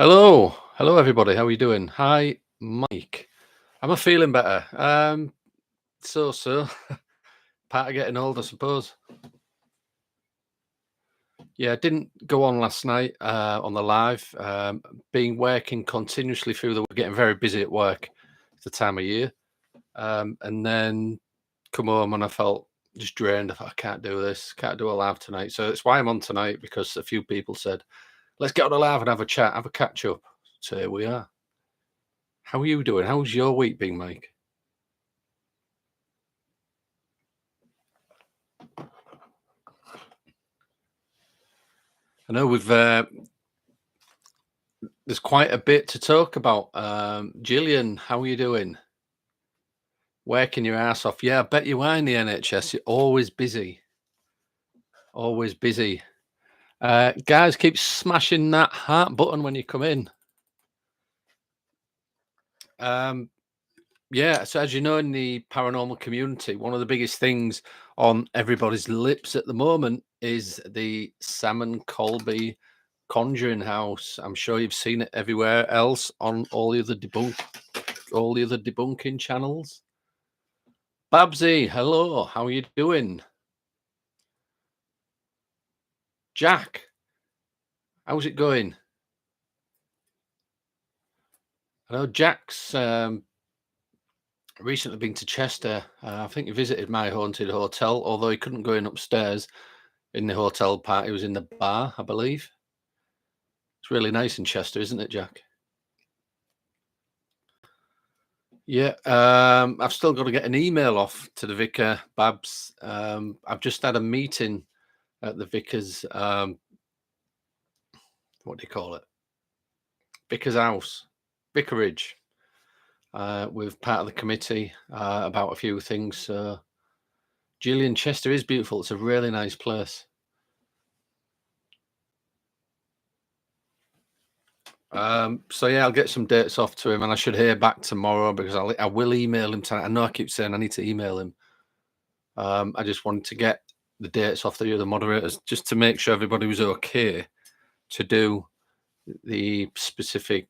Hello, everybody. How are you doing? Hi, Mike. Am I feeling better? So. Part of getting old, I suppose. Yeah, I didn't go on last night on the live. Been working continuously through the week, getting very busy at work. It's the time of year, and then come home and I felt just drained. I thought I can't do this. Can't do a live tonight. So that's why I'm on tonight because a few people said, "Let's get on a live and have a chat, have a catch up." So here we are. How are you doing? How's your week been, Mike? I know there's quite a bit to talk about. Gillian, how are you doing? Working your ass off. Yeah, I bet you are in the NHS. You're always busy. Always busy. Guys, keep smashing that heart button when you come in. Um, yeah, so as you know, in the paranormal community, one of the biggest things on everybody's lips at the moment is the Salmon Colby Conjuring House. I'm sure you've seen it everywhere else on all the other debunking channels. Babsy, hello. How are you doing? Jack, how's it going? I know Jack's recently been to Chester. I think he visited my haunted hotel, although he couldn't go in upstairs in the hotel part. He was in the bar, I believe. It's really nice in Chester, isn't it, Jack? Yeah, I've still got to get an email off to the vicar, Babs. I've just had a meeting at the vicar's, what do you call it? Vicar's house, vicarage, with part of the committee about a few things. So, Gillian, Chester is beautiful. It's a really nice place. So yeah, I'll get some dates off to him, and I should hear back tomorrow because I will email him tonight. I know I keep saying I need to email him. I just wanted to get the dates off the other moderators just to make sure everybody was okay to do the specific.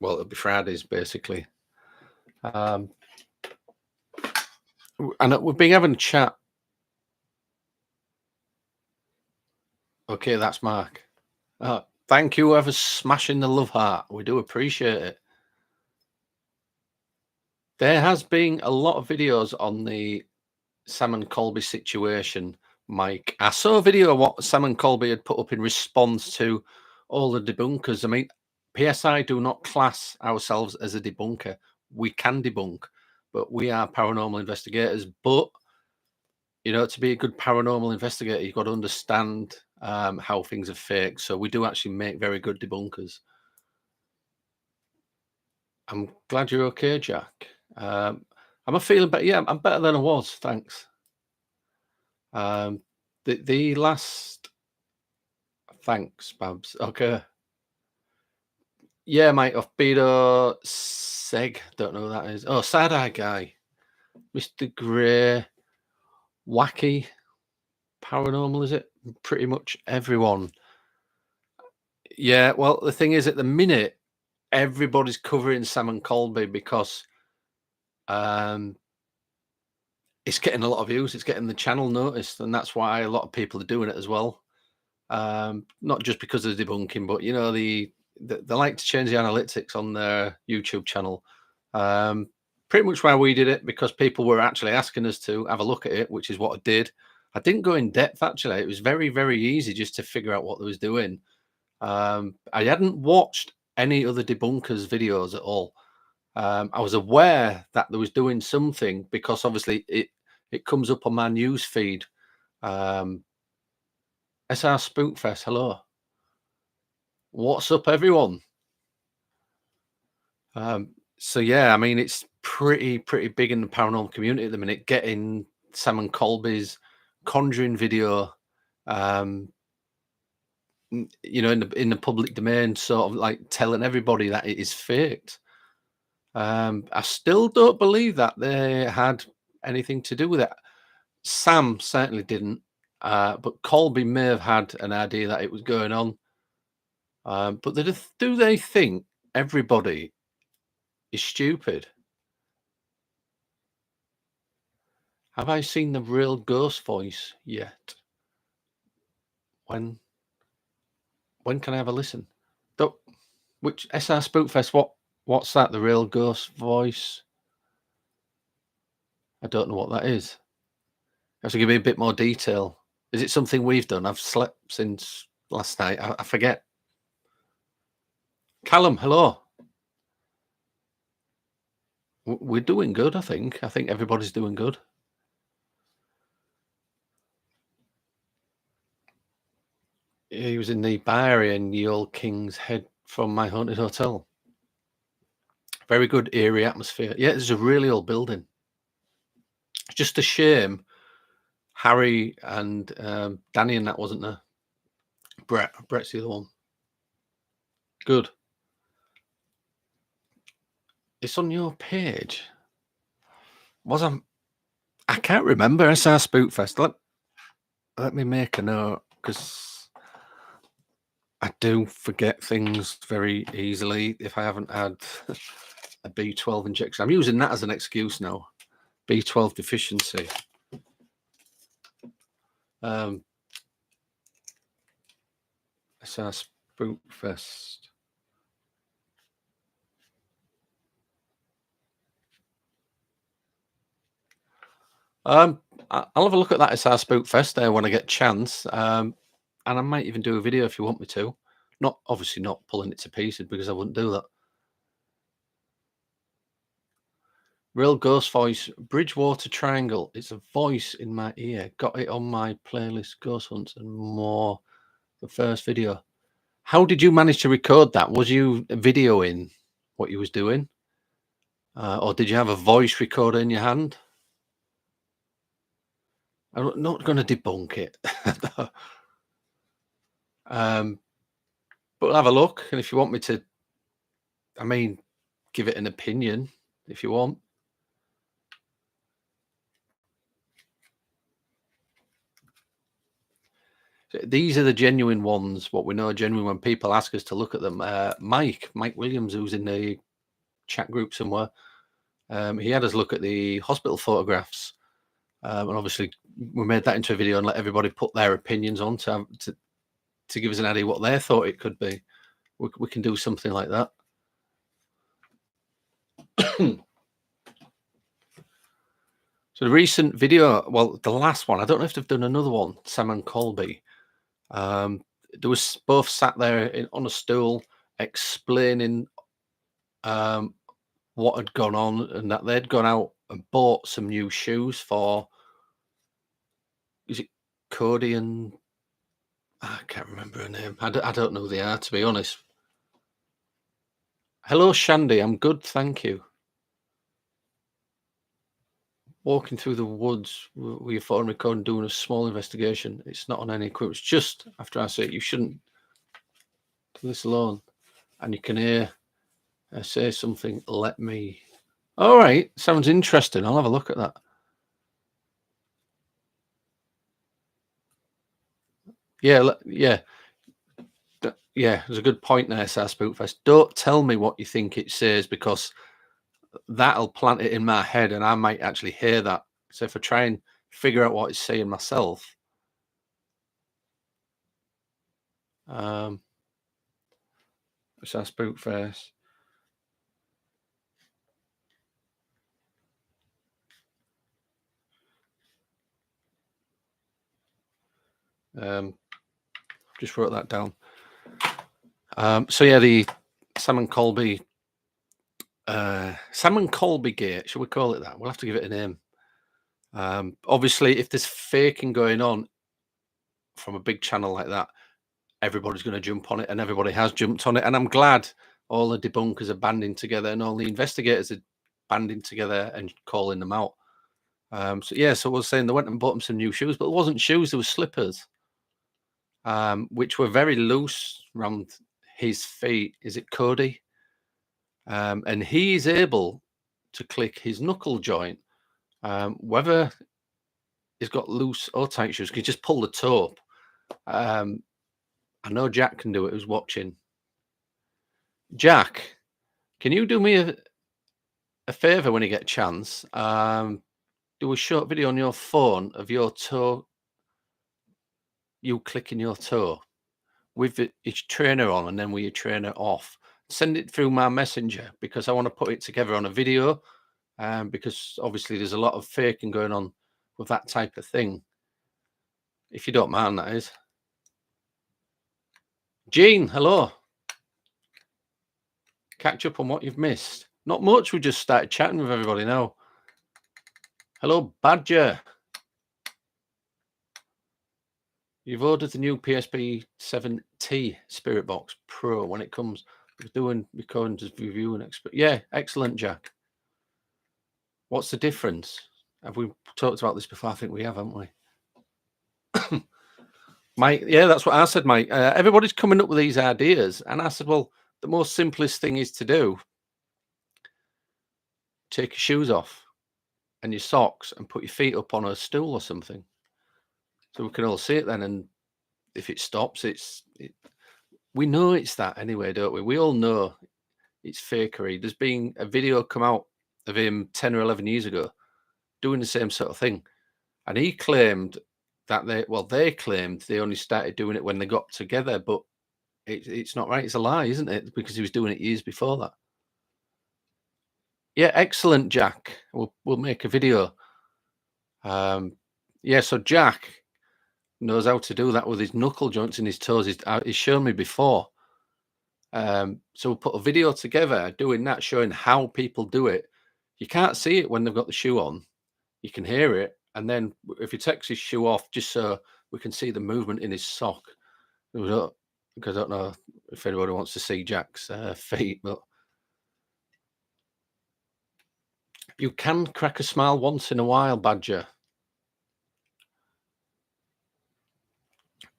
Well, it'll be Fridays basically. And we've been having a chat. Okay, that's Mark. Thank you, whoever's smashing the love heart. We do appreciate it. There has been a lot of videos on the Sam and Colby situation, Mike. I saw a video of what Sam and Colby had put up in response to all the debunkers. I mean, PSI do not class ourselves as a debunker. We can debunk, but we are paranormal investigators. But you know, to be a good paranormal investigator, you've got to understand how things are fake. So we do actually make very good debunkers. I'm glad you're okay, Jack. Am I feeling better? Yeah, I'm better than I was. Thanks. Um, the last thanks, Babs. Okay. Yeah, mate, off Beto Seg. Don't know who that is. Oh, Sad Eye Guy. Mr. Grey. Wacky. Paranormal, is it? Pretty much everyone. Yeah, well, the thing is, at the minute, everybody's covering Sam and Colby because um, it's getting a lot of views. It's getting the channel noticed, and that's why a lot of people are doing it as well. Not just because of the debunking, but you know, they like to change the analytics on their YouTube channel. Pretty much why we did it because people were actually asking us to have a look at it, which is what I did. I didn't go in depth actually. It was very, very easy just to figure out what they was doing. I hadn't watched any other debunkers videos at all. I was aware that they was doing something because obviously it comes up on my news feed. Um, SR Spookfest, hello. What's up, everyone? So yeah, I mean, it's pretty big in the paranormal community at the minute. Getting Sam and Colby's Conjuring video, you know, in the public domain, sort of like telling everybody that it is faked. I still don't believe that they had anything to do with it. Sam certainly didn't, but Colby may have had an idea that it was going on. But do they think everybody is stupid? Have I seen the real ghost voice yet? When when can I have a listen? Don't, which SR Spookfest? What's that? The real ghost voice? I don't know what that is. You have to give me a bit more detail. Is it something we've done? I've slept since last night. I forget. Callum, hello. We're doing good, I think. I think everybody's doing good. He was in the bar in the old King's Head from My Haunted Hotel. Very good, eerie atmosphere. Yeah, it's a really old building. It's just a shame Harry and Danny and that wasn't there. Brett's the other one. Good. It's on your page. I can't remember SR Spookfest. Let me make a note because I do forget things very easily if I haven't had a B12 injection. I'm using that as an excuse now. B12 deficiency. SR Spookfest. I'll have a look at that SR Spookfest there when I get a chance. And I might even do a video if you want me to. Not obviously not pulling it to pieces because I wouldn't do that. Real ghost voice, Bridgewater Triangle. It's a voice in my ear. Got it on my playlist, Ghost Hunts and More. The first video. How did you manage to record that? Was you videoing what you was doing, or did you have a voice recorder in your hand? I'm not going to debunk it, but I'll have a look. And if you want me to, I mean, give it an opinion if you want. These are the genuine ones. What we know are genuine when people ask us to look at them. Mike Williams, who's in the chat group somewhere, he had us look at the hospital photographs, and obviously we made that into a video and let everybody put their opinions on to give us an idea what they thought it could be. We can do something like that. So the recent video, well, the last one, I don't know if they've done another one, Sam and Colby. There was both sat there on a stool explaining what had gone on and that they'd gone out and bought some new shoes for, is it Cody and I can't remember her name. I don't know who they are, to be honest. Hello, Shandy. I'm good, thank you. Walking through the woods with your phone recording, doing a small investigation. It's not on any equipment. It's just after I say it, you shouldn't do this alone. And you can hear say something. Let me. All right, sounds interesting. I'll have a look at that. Yeah, yeah. Yeah, there's a good point there, Sar Spookfest. Don't tell me what you think it says because that'll plant it in my head and I might actually hear that. So if I try and figure out what it's saying myself, Sar Spookfest. Just wrote that down. So yeah, the Sam Colby Gate, should we call it that? We'll have to give it a name. Obviously, if there's faking going on from a big channel like that, everybody's going to jump on it, and everybody has jumped on it. And I'm glad all the debunkers are banding together and all the investigators are banding together and calling them out. So we're saying they went and bought him some new shoes, but it wasn't shoes, it was slippers, which were very loose around his feet. Is it Cody? And he's able to click his knuckle joint, whether he's got loose or tight shoes. He just pull the toe up. I know Jack can do it. Who's watching? Jack, can you do me a favor when you get a chance? Do a short video on your phone of your toe, you clicking your toe with each trainer on and then with your trainer off. Send it through my messenger because I want to put it together on a video. Because obviously there's a lot of faking going on with that type of thing. If you don't mind, that is. Gene, hello. Catch up on what you've missed. Not much. We just started chatting with everybody now. Hello, Badger. You've ordered the new PSP 7T Spirit Box Pro when it comes. We're doing recording, just review and expert. Yeah, excellent, Jack. What's the difference? Have we talked about this before? I think we have, haven't we? Mike, yeah, that's what I said, Mike. Everybody's coming up with these ideas. And I said, well, the most simplest thing is to do, take your shoes off and your socks and put your feet up on a stool or something. So we can all see it then. And if it stops, we know it's that anyway, don't we? We all know it's fakery. There's been a video come out of him 10 or 11 years ago doing the same sort of thing. And he claimed that they claimed they only started doing it when they got together, but it's not right. It's a lie, isn't it? Because he was doing it years before that. Yeah, excellent, Jack. We'll make a video. Yeah, so Jack knows how to do that with his knuckle joints and his toes. He's shown me before. So we'll put a video together doing that, showing how people do it. You can't see it when they've got the shoe on. You can hear it. And then if he takes his shoe off, just so we can see the movement in his sock. Because I don't know if anybody wants to see Jack's feet, but you can crack a smile once in a while, Badger.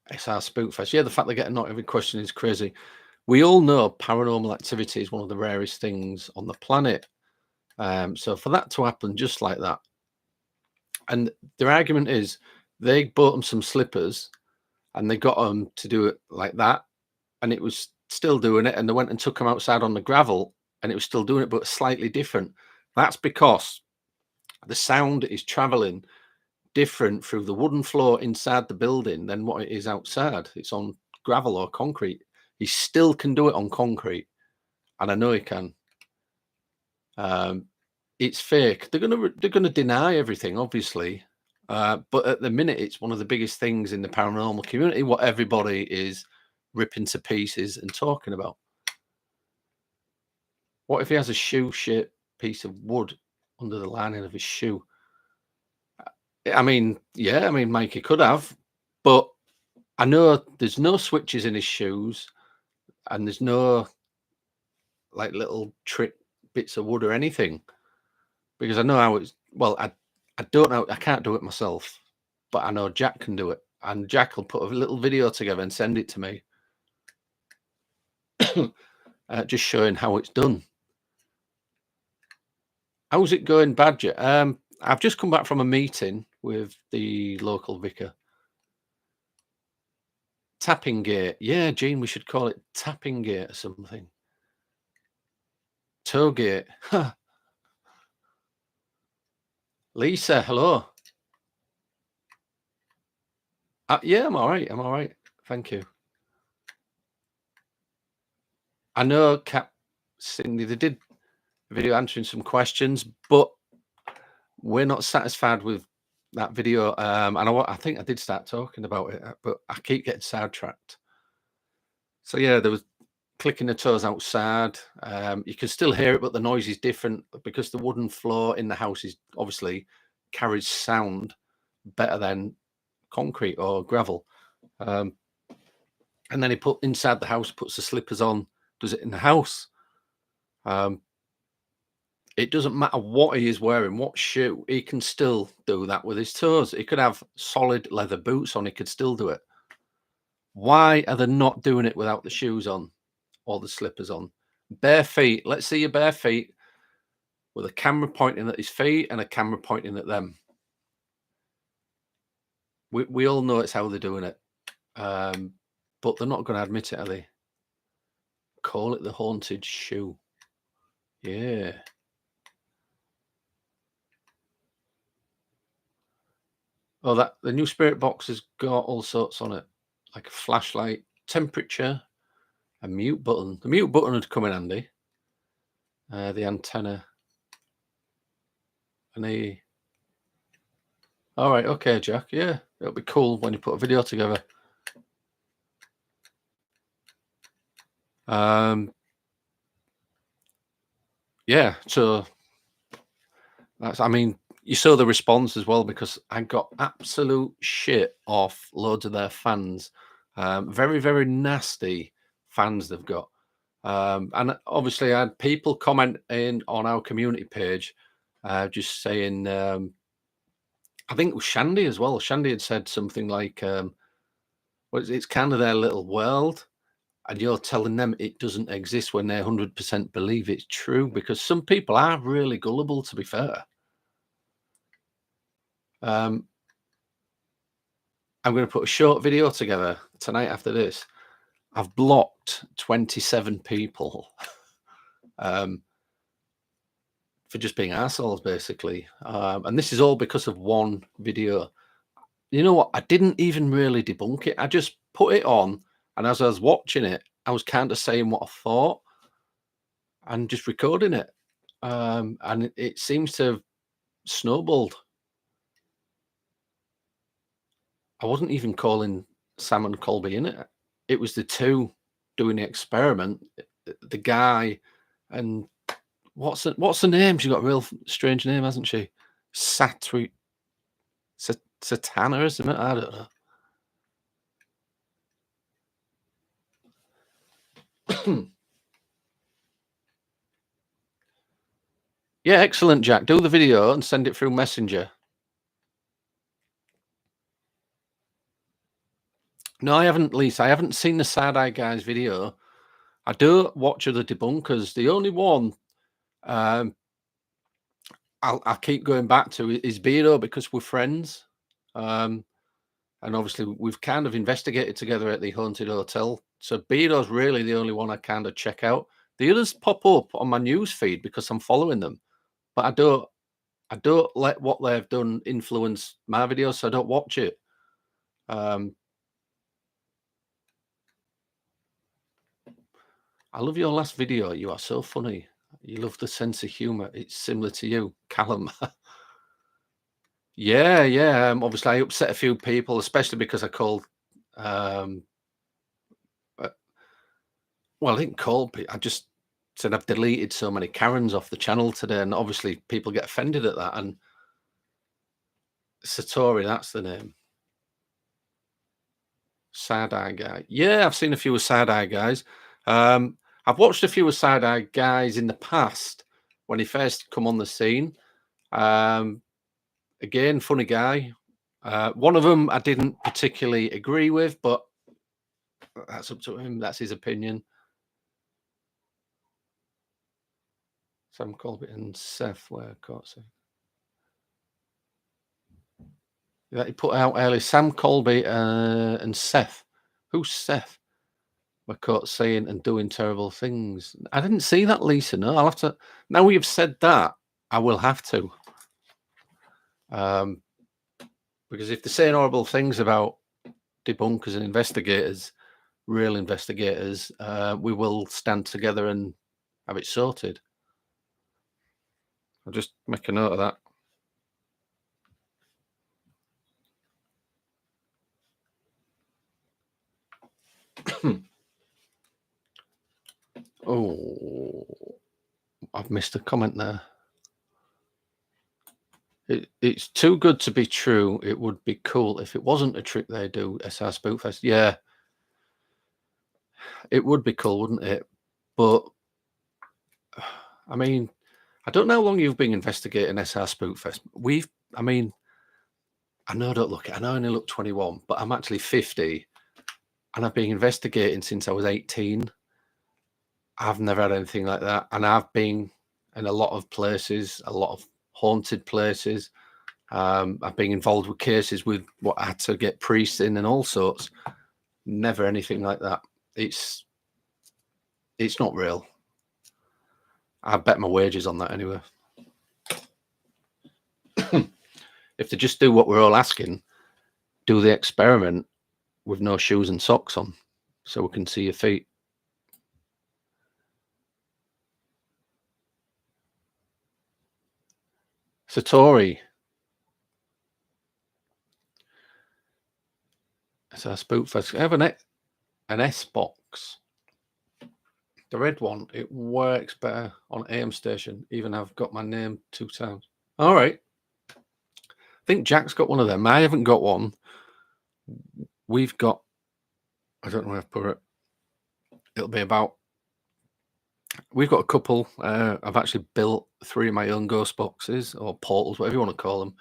It's our Spookfest. Yeah, the fact they're getting not every question is crazy. We all know paranormal activity is one of the rarest things on the planet. So for that to happen just like that, and their argument is they bought them some slippers and they got them to do it like that, and it was still doing it, and they went and took them outside on the gravel and it was still doing it, but slightly different. That's because the sound is traveling different through the wooden floor inside the building than what it is outside. It's on gravel or concrete. He still can do it on concrete, and I know he can. It's fake. They're gonna deny everything, obviously, but at the minute, it's one of the biggest things in the paranormal community. What everybody is ripping to pieces and talking about. What if he has a shoe-shaped piece of wood under the lining of his shoe? I mean, yeah, I mean, Mikey could have, but I know there's no switches in his shoes, and there's no like little trick bits of wood or anything, because I know how it's. Well, I don't know. I can't do it myself, but I know Jack can do it, and Jack will put a little video together and send it to me, just showing how it's done. How's it going, Badger? I've just come back from a meeting with the local vicar. Tapping gate. Yeah, Gene, we should call it tapping gate or something. Toe gate. Lisa, hello. Yeah, I'm all right. I'm all right. Thank you. I know Cap Cindy, they did a video answering some questions, but we're not satisfied with that video. And I think I did start talking about it, but I keep getting sidetracked. So yeah, there was clicking the toes outside. You can still hear it, but the noise is different because the wooden floor in the house is obviously carries sound better than concrete or gravel. And then he put inside the house, puts the slippers on, does it in the house. It doesn't matter what he is wearing, what shoe, he can still do that with his toes. He could have solid leather boots on, he could still do it. Why are they not doing it without the shoes on or the slippers on? Bare feet. Let's see your bare feet with a camera pointing at his feet and a camera pointing at them. We all know it's how they're doing it. But they're not going to admit it, are they? call it the haunted shoe. Yeah. Oh, the new spirit box has got all sorts on it, like a flashlight, temperature, a mute button. The mute button would come in handy. The antenna, and the. All right, okay, Jack. Yeah, it'll be cool when you put a video together. Yeah, so that's. I mean, you saw the response as well because I got absolute shit off loads of their fans. Very, very nasty fans they've got. And obviously, I had people commenting on our community page, just saying, I think it was Shandy as well. Shandy had said something like, well, it's kind of their little world. And you're telling them it doesn't exist when they 100% believe it's true, because some people are really gullible, to be fair. Um, I'm going to put a short video together tonight after this. I've blocked 27 people. For just being assholes, basically. And this is all because of one video. You know what? I didn't even really debunk it. I just put it on, and as I was watching it, I was kind of saying what I thought and just recording it. And it seems to have snowballed. I wasn't even calling Sam and Colby in it. It was the two doing the experiment. The guy and what's the name? She's got a real strange name, hasn't she? Satri Satana, isn't it? I don't know. Yeah, excellent, Jack. Do the video and send it through Messenger. No, I haven't, Lisa. I haven't seen the Sad Eye Guys video. I do watch other debunkers. The only one um, I'll keep going back to is Beardo because we're friends. And obviously, we've kind of investigated together at the Haunted Hotel. So Beardo's really the only one I kind of check out. The others pop up on my news feed because I'm following them. But I don't let what they've done influence my videos, so I don't watch it. I love your last video. You are so funny. You love the sense of humor. It's similar to you, Callum. Yeah, yeah. Obviously, I upset a few people, especially because I called. Um, uh, well, I didn't call people. I just said I've deleted so many Karens off the channel today, and obviously people get offended at that. And Satori, that's the name. Sad Eye Guy. Yeah, I've seen a few of Sad Eye Guys. I've watched a few of Sad Eye Guys in the past when he first come on the scene. Again, funny guy. One of them I didn't particularly agree with, but that's up to him. That's his opinion. Sam Colby and Seth, where I can't see. Yeah, he put out earlier. Sam Colby and Seth. Who's Seth? We're caught saying and doing terrible things. I didn't see that, Lisa. No, I'll have to. Now you've said that, I will have to. Because if they're saying horrible things about debunkers and investigators, real investigators, we will stand together and have it sorted. I'll just make a note of that. Oh, I've missed a comment there. It's too good to be true. It would be cool if it wasn't a trick they do. SR Spookfest. Yeah, it would be cool, wouldn't it? But I mean, I don't know how long you've been investigating SR Spookfest. I mean, I know I don't look it. I know I only look 21, but I'm actually 50, and I've been investigating since I was 18. I've never had anything like that, and I've been in a lot of places, a lot of haunted places. I've been involved with cases with what I had to get priests in and all sorts. Never anything like that. It's It's not real. I bet my wages on that anyway. If they just do what we're all asking, do the experiment with no shoes and socks on, so we can see your feet. Satori. So Spookfest. I have an S box. The red one, it works better on AM station. Even I've got my name 2 times. All right. I think Jack's got one of them. I haven't got one. We've got, I don't know where I've put it. It'll be about, we've got a couple. I've actually built 3 of my own ghost boxes or portals, whatever you want to call them.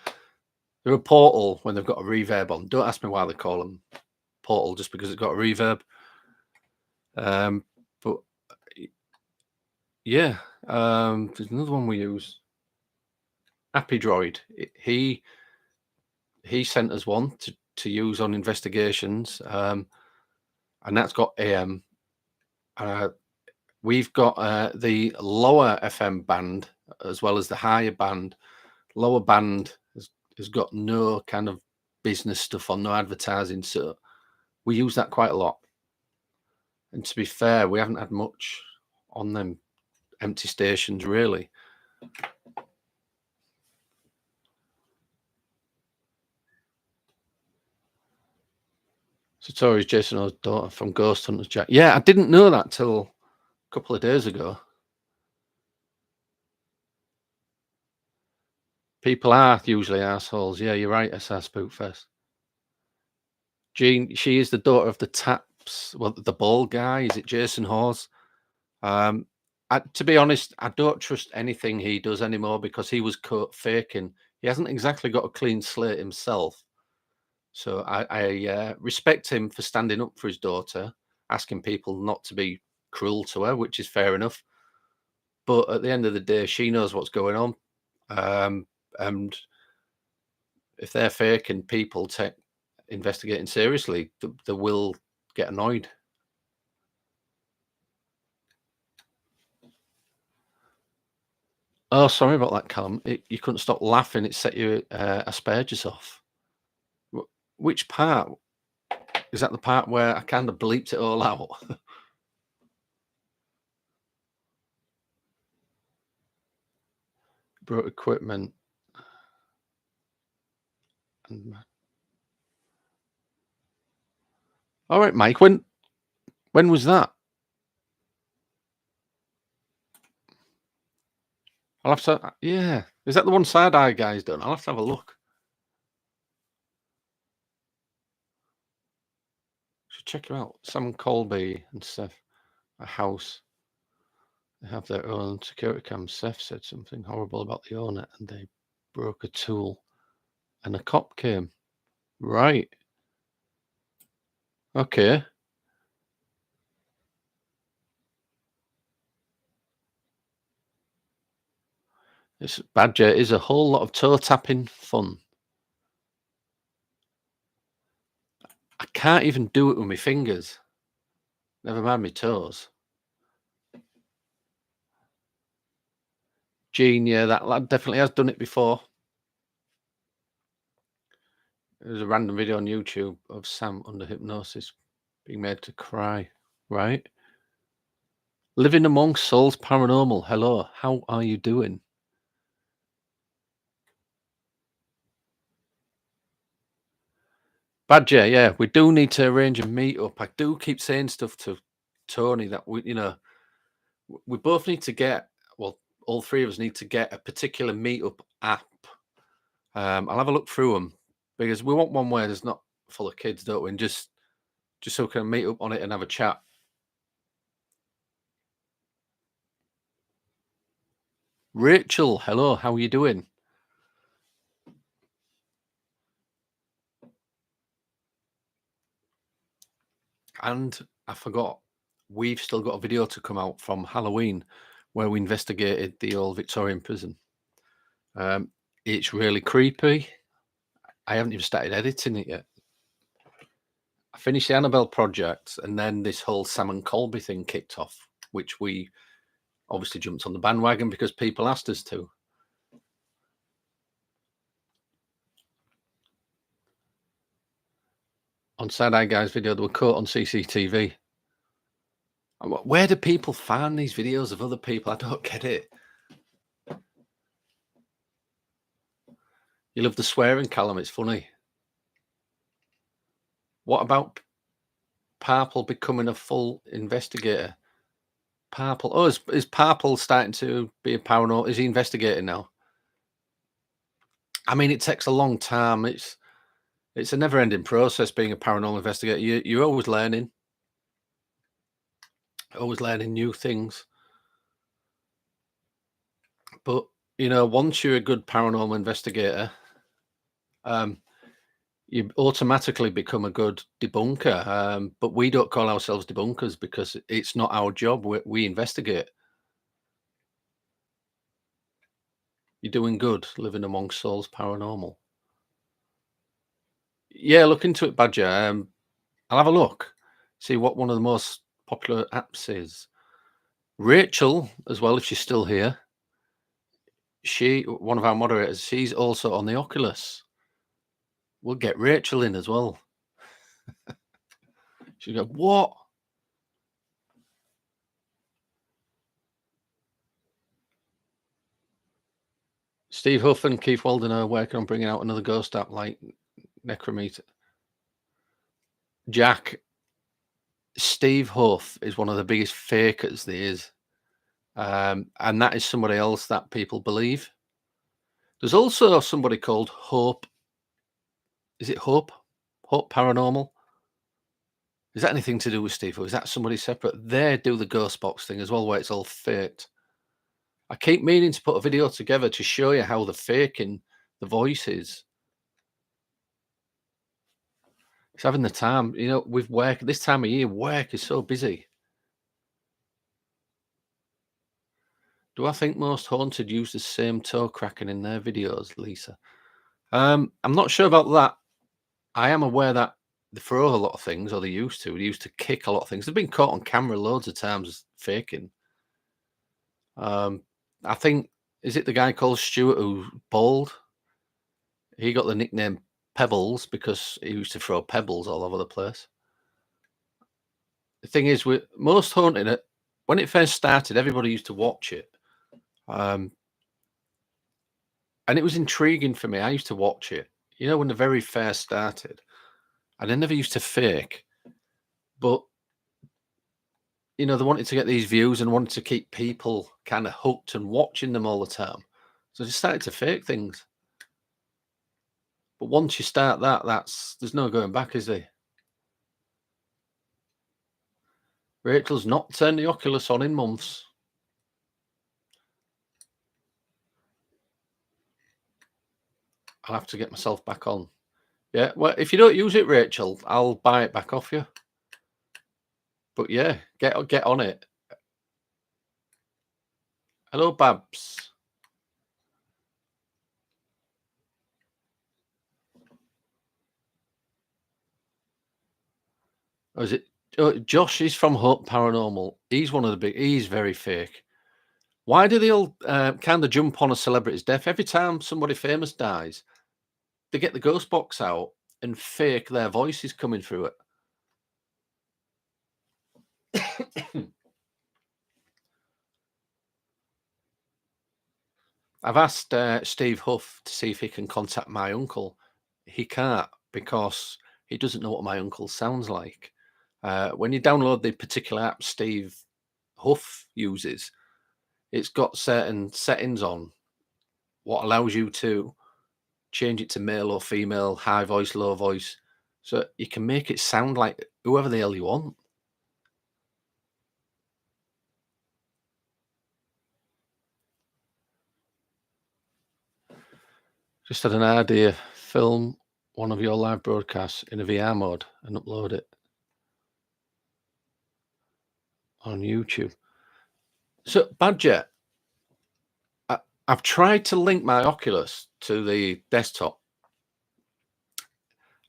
They're a portal when they've got a reverb on. Don't ask me why they call them portal, just because it's got a reverb. But yeah, there's another one we use. Happy Droid. He sent us one to use on investigations, and that's got AM. We've got the lower FM band as well as the higher band. Lower band has got no kind of business stuff on, no advertising, so we use that quite a lot. And to be fair, we haven't had much on them empty stations, really. Satori's Jason O's daughter from Ghost Hunters Jack. Yeah, I didn't know that till a couple of days ago. People are usually assholes. Yeah, you're right, SR Spookfest. Jean, she is the daughter of the Taps, well, the bald guy. Is it Jason Hawes? To be honest, I don't trust anything he does anymore because he was caught faking. He hasn't exactly got a clean slate himself. So I respect him for standing up for his daughter, asking people not to be cruel to her, which is fair enough. But at the end of the day, she knows what's going on. And if they're faking, people take investigating seriously, they will get annoyed. Oh, sorry about that, Callum. You couldn't stop laughing. It set your Asperger's off. Which part? Is that the part where I kind of bleeped it all out? Brought equipment. All right, Mike. When was that? I'll have to. Yeah, is that the one Side Eye guy's done? I'll have to have a look. Should check him out. Sam Colby and Seth, a house. They have their own security cam. Seth said something horrible about the owner, and they broke a tool, and a cop came. Right. Okay. This Badger is a whole lot of toe tapping fun. I can't even do it with my fingers. Never mind my toes. Gene, yeah, that lad definitely has done it before. There's a random video on YouTube of Sam under hypnosis being made to cry. Right? Living amongst souls paranormal. Hello, how are you doing? Badger, yeah, we do need to arrange a meet-up. I do keep saying stuff to Tony that we both need to get, well, all 3 of us need to get a particular meetup app. I'll have a look through them because we want one where there's not full of kids, don't we? And just so we can meet up on it and have a chat. Rachel, hello, how are you doing? And I forgot, we've still got a video to come out from Halloween where we investigated the old Victorian prison. It's really creepy. I haven't even started editing it yet. I finished the Annabelle project, and then this whole Sam and Colby thing kicked off. which we obviously jumped on the bandwagon because people asked us to. On Sad Eye Guy's video, they were caught on CCTV. Where do people find these videos of other people? I don't get it. You love the swearing, Callum. It's funny. What about Parple becoming a full investigator? Parple. Oh, is Parple starting to be a paranormal? Is he investigating now? I mean, it takes a long time. It's a never-ending process being a paranormal investigator. You're always learning new things. But once you're a good paranormal investigator, you automatically become a good debunker. But we don't call ourselves debunkers because it's not our job. We investigate. You're doing good living amongst souls paranormal. Yeah, look into it, Badger. I'll have a look, see what one of the most popular apps is. Rachel, as well, if she's still here, one of our moderators, she's also on the Oculus. We'll get Rachel in as well. She'll go, what? Steve Huff and Keith Walden are working on bringing out another ghost app like Necrometer. Jack, Steve Huff is one of the biggest fakers there is. And that is somebody else that people believe. There's also somebody called Hope. Is it Hope? Hope Paranormal? Is that anything to do with Steve? Or is that somebody separate? They do the ghost box thing as well, where it's all faked. I keep meaning to put a video together to show you how they're faking the voices. It's having the time, with work. This time of year, work is so busy. Do I think most haunted use the same toe cracking in their videos, Lisa? I'm not sure about that. I am aware that they throw a lot of things, or they used to. They used to kick a lot of things. They've been caught on camera loads of times faking. I think, is it the guy called Stuart who's bald? He got the nickname Pebbles because he used to throw pebbles all over the place. The thing is, with most haunting, when it first started, everybody used to watch it. And it was intriguing for me. I used to watch it, when the very first started. And I never used to fake. But, they wanted to get these views and wanted to keep people kind of hooked and watching them all the time. So they started to fake things. But once you start there's no going back, is there? Rachel's not turned the Oculus on in months. I'll have to get myself back on. Yeah, well, if you don't use it, Rachel, I'll buy it back off you. But yeah, get on it. Hello, Babs. Or is it Josh is from Hope Paranormal. He's one of the big. He's very fake. Why do they all kind of jump on a celebrity's death every time somebody famous dies? They get the ghost box out and fake their voices coming through it. I've asked Steve Huff to see if he can contact my uncle. He can't because he doesn't know what my uncle sounds like. When you download the particular app Steve Huff uses, it's got certain settings on what allows you to change it to male or female, high voice, low voice. So you can make it sound like whoever the hell you want. Just had an idea. Film one of your live broadcasts in a VR mode and upload it on YouTube. So, Badger, I've tried to link my Oculus to the desktop.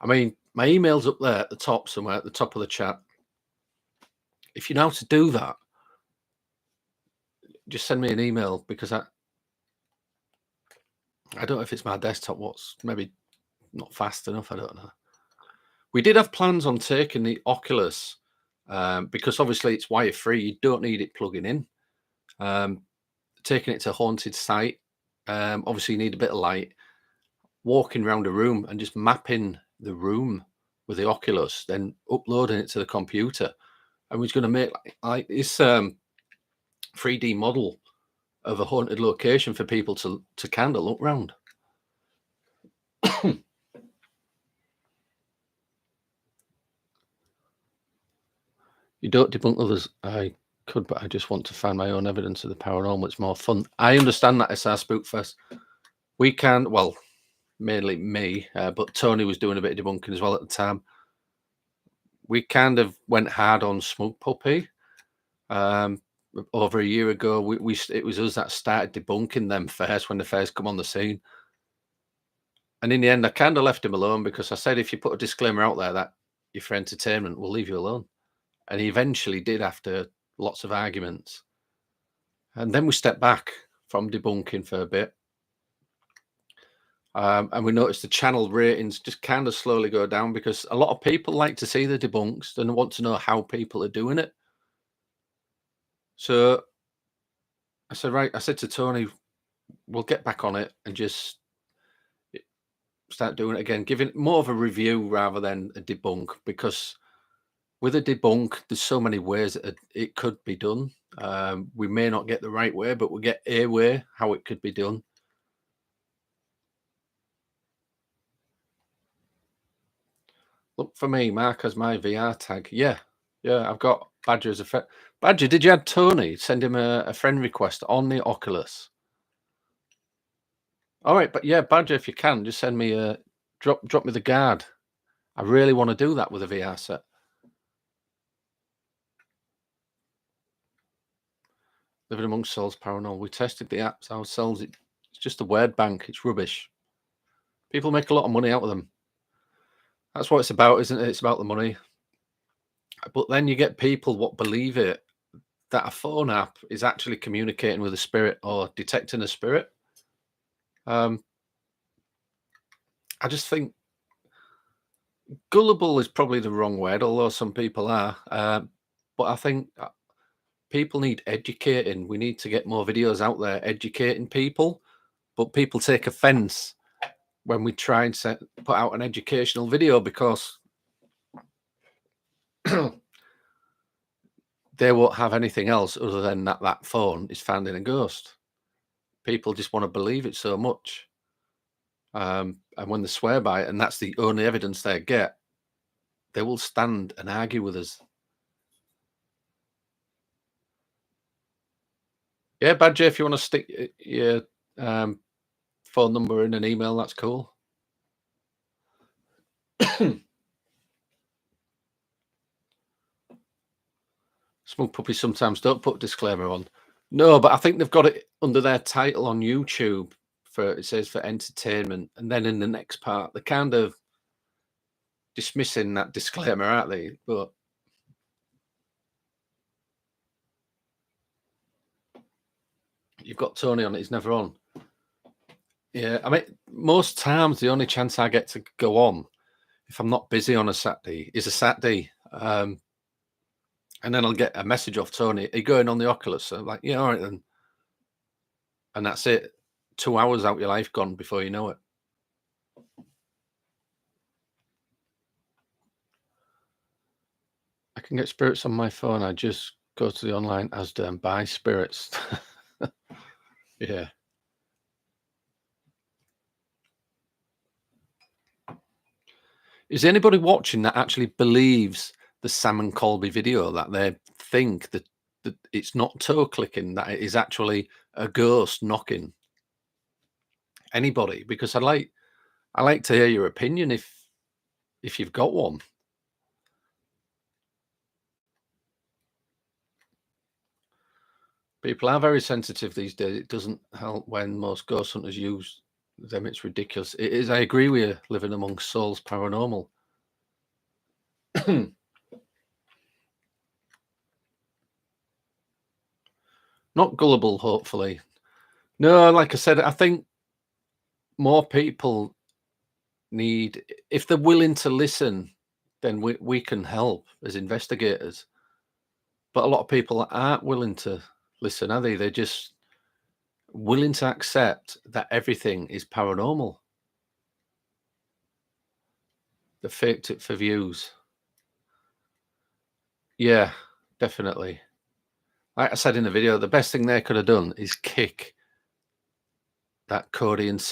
I mean, my email's up there at the top somewhere, at the top of the chat. If you know how to do that, just send me an email, because I don't know if it's my desktop. What's maybe not fast enough. I don't know. We did have plans on taking the Oculus, because obviously it's wire free. You don't need it plugging in. Taking it to a haunted site. Obviously you need a bit of light. Walking around a room and just mapping the room with the Oculus, then uploading it to the computer, and we're going to make like this 3D model of a haunted location for people to kind of look round. You don't debunk others. I could, but I just want to find my own evidence of the paranormal. It's more fun. I understand that, SR Spookfest. We can, well, mainly me, but Tony was doing a bit of debunking as well at the time. We kind of went hard on Smug Puppy. Over a year ago, it was us that started debunking them first when they first come on the scene. And in the end, I kind of left him alone, because I said, if you put a disclaimer out there that you're for entertainment, we'll leave you alone. And he eventually did, after lots of arguments. And then we stepped back from debunking for a bit. And we noticed the channel ratings just kind of slowly go down, because a lot of people like to see the debunks and want to know how people are doing it. So I said, right, I said to Tony, we'll get back on it and just start doing it again, giving more of a review rather than a debunk, because with a debunk, there's so many ways that it could be done. We may not get the right way, but we'll get a way how it could be done. Look for me, Mark, as my VR tag. Yeah, I've got Badger as a friend. Badger, did you add Tony? Send him a friend request on the Oculus. All right, but yeah, Badger, if you can, just send me a drop me the guard. I really want to do that with a VR set. Living amongst souls, paranormal. We tested the apps ourselves. It's just a word bank. It's rubbish. People make a lot of money out of them. That's what it's about, isn't it? It's about the money. But then you get people what believe it, that a phone app is actually communicating with a spirit or detecting a spirit. I just think gullible is probably the wrong word, although some people are. But I think people need educating. We need to get more videos out there educating people. But people take offense when we try and put out an educational video, because they won't have anything else other than that phone is finding a ghost. People just want to believe it so much. And when they swear by it, and that's the only evidence they get, they will stand and argue with us. Yeah, Badger, if you want to stick your phone number in an email, that's cool. Smug puppies sometimes don't put disclaimer on. No, but I think they've got it under their title on YouTube. It says for entertainment, and then in the next part they're kind of dismissing that disclaimer, aren't they? But you've got Tony on it, he's never on. Yeah, I mean, most times the only chance I get to go on, if I'm not busy on a Saturday, is a Saturday. And then I'll get a message off Tony, are you going on the Oculus? So I'm like, yeah, all right then. And that's it. 2 hours out your life gone before you know it. I can get spirits on my phone. I just go to the online Asda and buy spirits. Yeah. Is anybody watching that actually believes the Sam and Colby video, that they think that it's not toe clicking, that it is actually a ghost knocking? Anybody? Because I like to hear your opinion if you've got one. People are very sensitive these days. It doesn't help when most ghost hunters use them. It's ridiculous. It is. I agree with you. Living amongst souls, paranormal. Not gullible, hopefully. No, like I said, I think more people need, if they're willing to listen, then we can help as investigators. But a lot of people aren't willing to listen, are they? They're just willing to accept that everything is paranormal. They faked it for views. Yeah, definitely. Like I said in the video, the best thing they could have done is kick that Cody and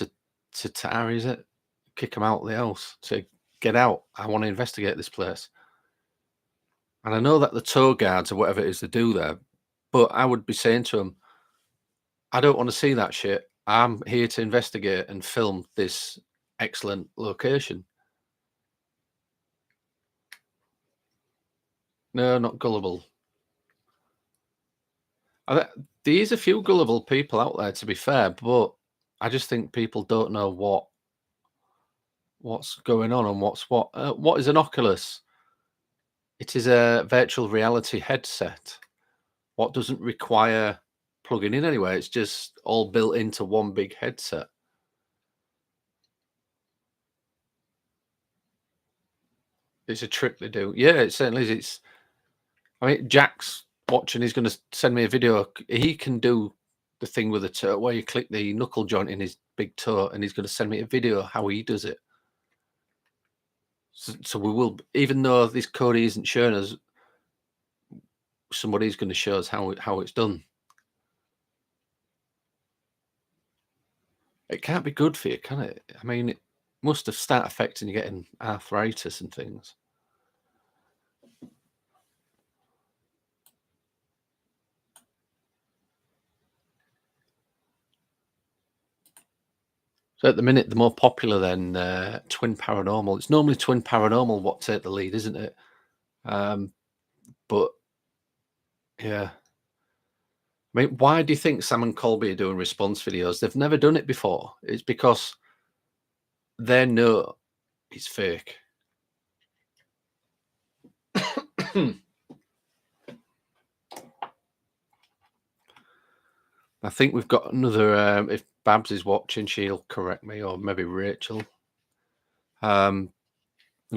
Tatar, is it? Kick them out of the house. Say, get out. I want to investigate this place. And I know that the tour guards or whatever it is they do there, but I would be saying to them, I don't want to see that shit. I'm here to investigate and film this excellent location. No, not gullible. There is a few gullible people out there, to be fair, but I just think people don't know what's going on and what's what. What is an Oculus? It is a virtual reality headset. What doesn't require plugging in anyway. It's just all built into one big headset. It's a trick they do. Yeah, it certainly is. I mean, Jack's watching. He's going to send me a video. He can do the thing with the toe where you click the knuckle joint in his big toe, and he's going to send me a video how he does it. So we will, even though this Cody isn't showing us, somebody's going to show us how it's done. It can't be good for you, can it? I mean, it must have start affecting you getting arthritis and things. So at the minute, the more popular than Twin Paranormal. It's normally Twin Paranormal what take the lead, isn't it? But yeah, I mean, why do you think Sam and Colby are doing response videos? They've never done it before. It's because they know it's fake. I think we've got another. If Babs is watching, she'll correct me, or maybe Rachel. We've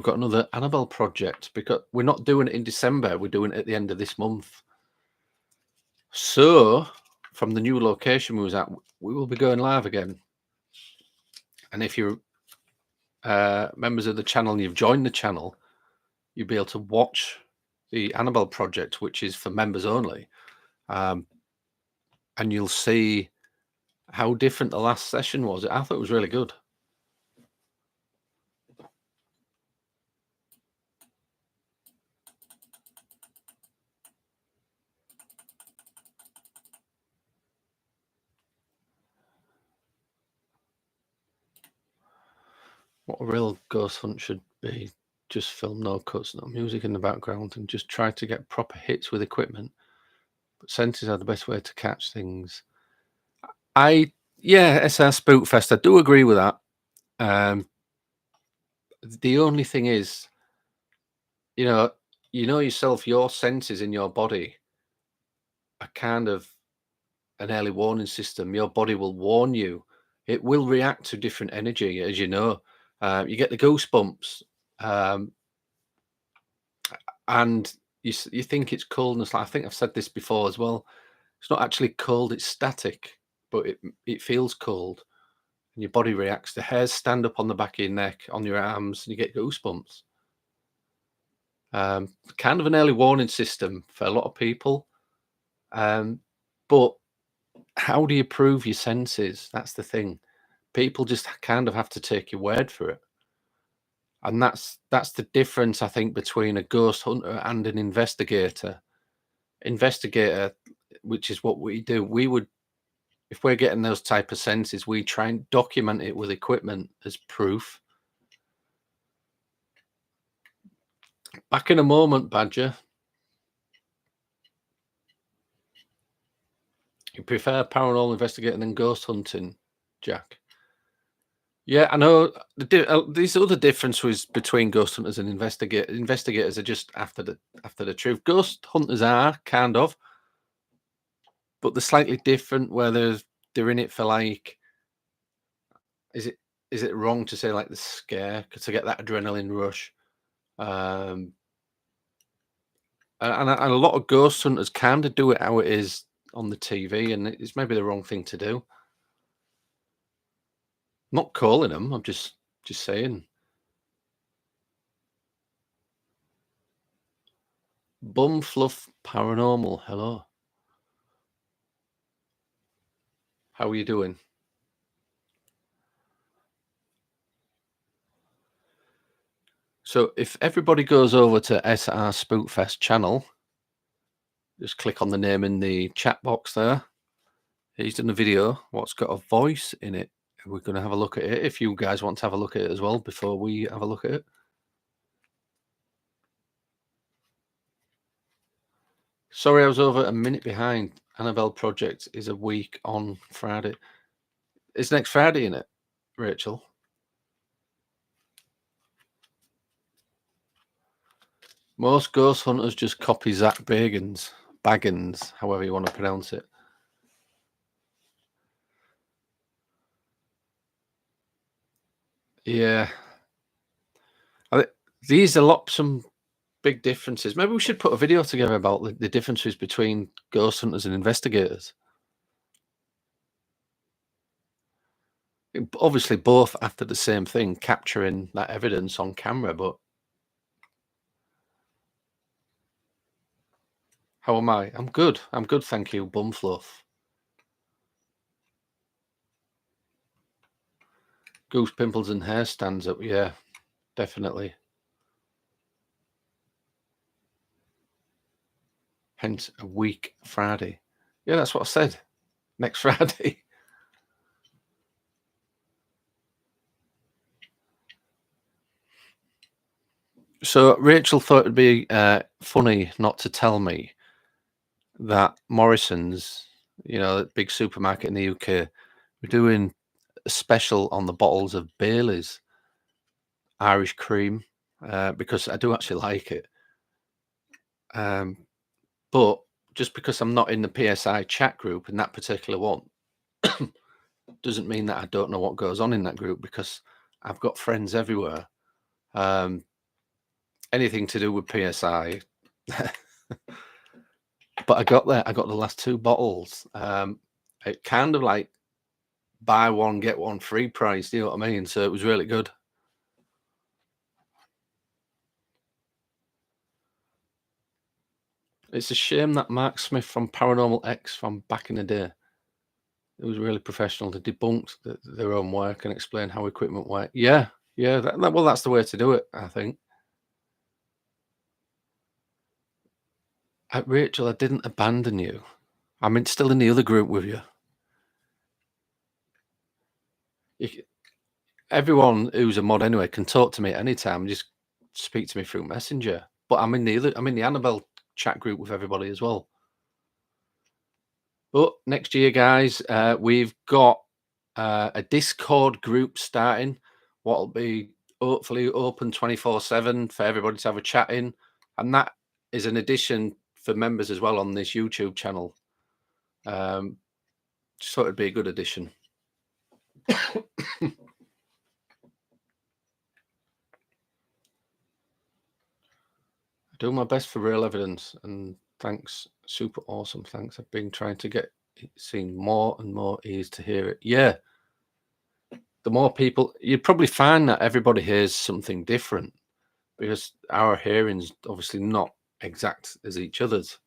got another Annabelle project because we're not doing it in December. We're doing it at the end of this month. So, from the new location we was at, we will be going live again. And if you're members of the channel and you've joined the channel, you'll be able to watch the Annabelle project, which is for members only. And you'll see how different the last session was. I thought it was really good. What a real ghost hunt should be. Just film no cuts, no music in the background, and just try to get proper hits with equipment. But senses are the best way to catch things. Yeah, SR Spookfest. I do agree with that. The only thing is, you know yourself, your senses in your body are kind of an early warning system. Your body will warn you. It will react to different energy, as you know. You get the goosebumps, and you think it's coldness. I think I've said this before as well. It's not actually cold; it's static, but it feels cold, and your body reacts. The hairs stand up on the back of your neck, on your arms, and you get goosebumps. Kind of an early warning system for a lot of people. But how do you prove your senses? That's the thing. People just kind of have to take your word for it. And that's the difference, I think, between a ghost hunter and an investigator. Investigator, which is what we do, we would, if we're getting those type of senses, we try and document it with equipment as proof. Back in a moment, Badger. You prefer paranormal investigating than ghost hunting, Jack? Yeah, I know. These other difference was between ghost hunters and investigators. Investigators are just after the truth. Ghost hunters are kind of. but they're slightly different. Where they're in it for like, is it is it wrong to say like the scare to get that adrenaline rush? Um, and a lot of ghost hunters kind of do it how it is on the TV, and it's maybe the wrong thing to do. Not calling them. I'm just saying. Bum fluff paranormal. Hello, how are you doing? So if everybody goes over to SR Spookfest channel, just click on the name in the chat box there. He's done a video what's got a voice in it. We're going to have a look at it if you guys want to have a look at it as well before we have a look at it. Sorry, I was over a minute behind. Annabelle Project is a week on Friday. It's next Friday, isn't it, Rachel? Most ghost hunters just copy Zach Baggins, however you want to pronounce it. Yeah. These are some big differences. Maybe we should put a video together about the differences between ghost hunters and investigators. Obviously, both after the same thing, capturing that evidence on camera. But how am I? I'm good. I'm good, thank you, Bumfluff. Goose pimples and hair stands up. Yeah, definitely. Hence a week Friday. Yeah, that's what I said. Next Friday. So Rachel thought it'd be funny not to tell me that Morrison's, that big supermarket in the UK, we're doing a special on the bottles of Bailey's Irish cream because I do actually like it. But just because I'm not in the PSI chat group in that particular one doesn't mean that I don't know what goes on in that group because I've got friends everywhere. Anything to do with PSI. But I got the last two bottles. It kind of like buy one, get one free price. You know what I mean? So it was really good. It's a shame that Mark Smith from Paranormal X from back in the day, it was really professional to debunk their own work and explain how equipment works. Yeah, yeah. Well, that's the way to do it, I think. Rachel, I didn't abandon you. I'm still in the other group with you. Everyone who's a mod anyway can talk to me at any time. Just speak to me through Messenger. But I'm in the Annabelle chat group with everybody as well. But next year, guys, we've got a Discord group starting. What'll be hopefully open 24/7 for everybody to have a chat in, and that is an addition for members as well on this YouTube channel. Just thought it'd be a good addition. Do my best for real evidence, and thanks, super awesome. Thanks. I've been trying to get it seen more and more ears to hear it. Yeah, the more people, you'd probably find that everybody hears something different because our hearing's obviously not exact as each other's.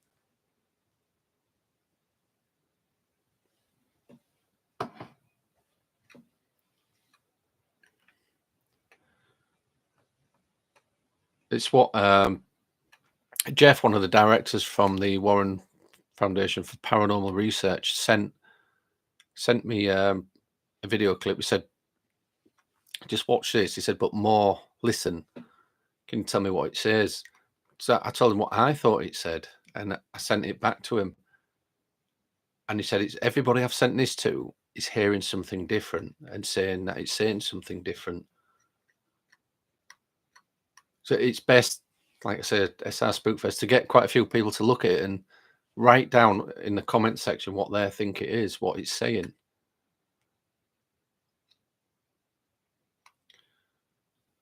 It's what Jeff, one of the directors from the Warren Foundation for Paranormal Research, sent me a video clip. He said, "Just watch this." He said, "But more, listen. Can you tell me what it says?" So I told him what I thought it said, and I sent it back to him. And he said, "It's everybody I've sent this to is hearing something different and saying that it's saying something different." So it's best, like I said, SR Spookfest, to get quite a few people to look at it and write down in the comment section what they think it is, what it's saying.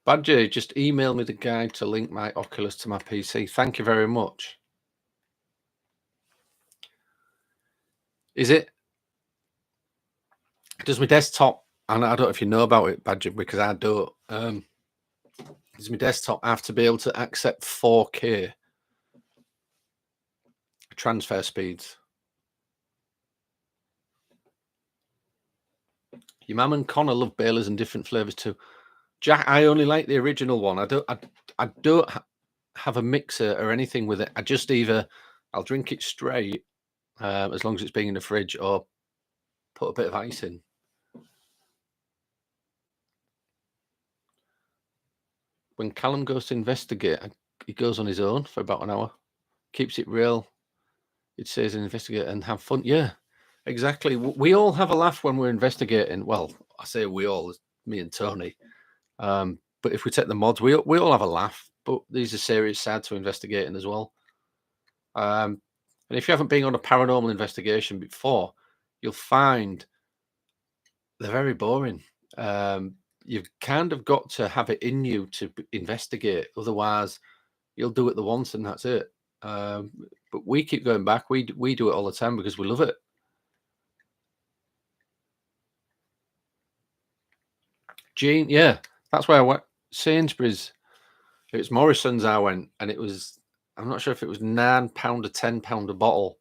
Badger, just email me the guide to link my Oculus to my PC. Thank you very much. Is it? Does my desktop, and I don't know if you know about it, Badger, because I don't. Does my desktop have to be able to accept 4K transfer speeds? Your mum and Connor love Baileys and different flavors too. Jack, I only like the original one. I don't have a mixer or anything with it. I just either I'll drink it straight, as long as it's being in the fridge, or put a bit of ice in. When Callum goes to investigate, he goes on his own for about an hour, keeps it real. It says investigate and have fun. Yeah, exactly. We all have a laugh when we're investigating. Well, I say we all, me and Tony. But if we take the mods, we all have a laugh. But these are serious sides to investigating as well. And if you haven't been on a paranormal investigation before, you'll find they're very boring. You've kind of got to have it in you to investigate. Otherwise, you'll do it the once and that's it. But we keep going back. We do it all the time because we love it. Gene, yeah, that's where I went. Sainsbury's. It was Morrison's I went, and it was, I'm not sure if it was £9 or £10 a bottle.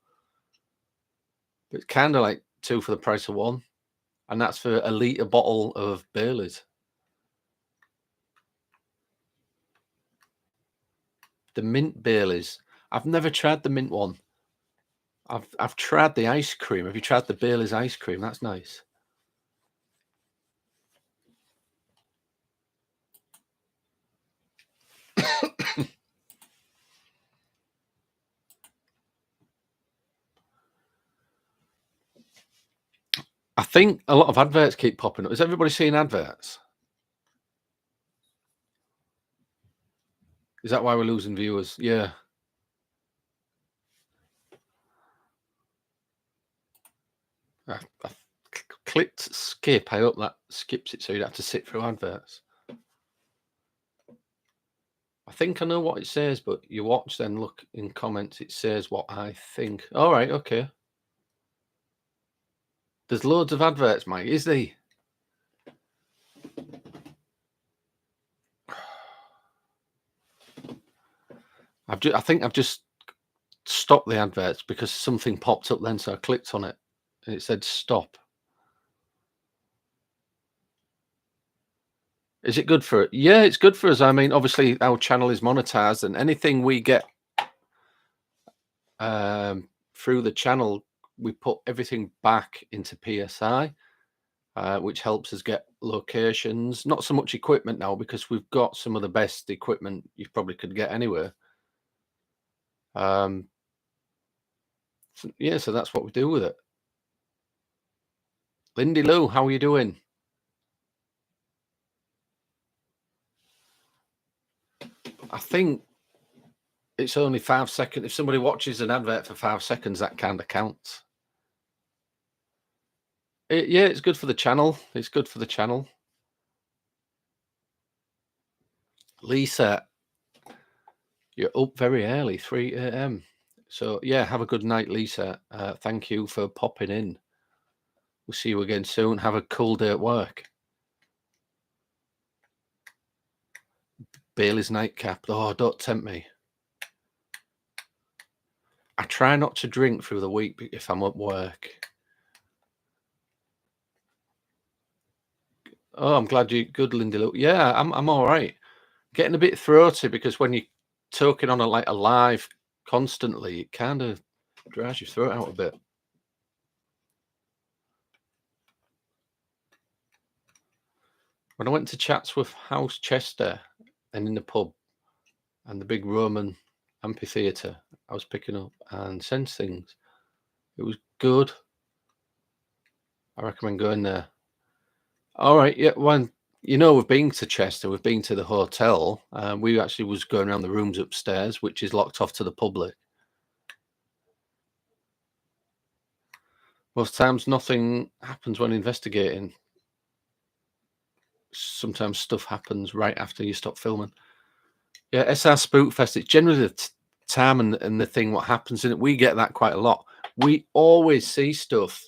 But it's kind of like 2 for the price of 1. And that's for a litre bottle of Baileys. The mint Baileys. I've never tried the mint one. I've tried the ice cream. Have you tried the Baileys ice cream? That's nice. I think a lot of adverts keep popping up. Is everybody seeing adverts? Is that why we're losing viewers? Yeah. I clicked skip. I hope that skips it so you'd have to sit through adverts. I think I know what it says, but you watch, then look in comments. It says what I think. All right, okay. There's loads of adverts, Mike. Is there? I think I've just stopped the adverts because something popped up then, so I clicked on it and it said stop. Is it good for it? Yeah, it's good for us. I mean, obviously our channel is monetized, and anything we get through the channel, we put everything back into PSI, which helps us get locations. Not so much equipment now because we've got some of the best equipment you probably could get anywhere. So that's what we do with it. Lindy Lou, how are you doing? I think it's only 5 seconds. If somebody watches an advert for 5 seconds, that kind of counts. Yeah, it's good for the channel. It's good for the channel. Lisa, you're up very early, 3 a.m. So yeah, have a good night, Lisa. Thank you for popping in. We'll see you again soon. Have a cool day at work. Bailey's nightcap. Oh, don't tempt me. I try not to drink through the week if I'm at work. Oh, I'm glad you're good, Lindy. Look, yeah, I'm all right. Getting a bit throaty because when you're talking on a live constantly, it kind of dries your throat out a bit. When I went to Chatsworth House, Chester, and in the pub and the big Roman amphitheatre, I was picking up and sensed things. It was good. I recommend going there. All right, yeah. One, we've been to Chester. We've been to the hotel. We actually was going around the rooms upstairs, which is locked off to the public. Most times nothing happens when investigating. Sometimes stuff happens right after you stop filming. Yeah, SR Spookfest, it's generally the time and the thing what happens in it. We get that quite a lot. We always see stuff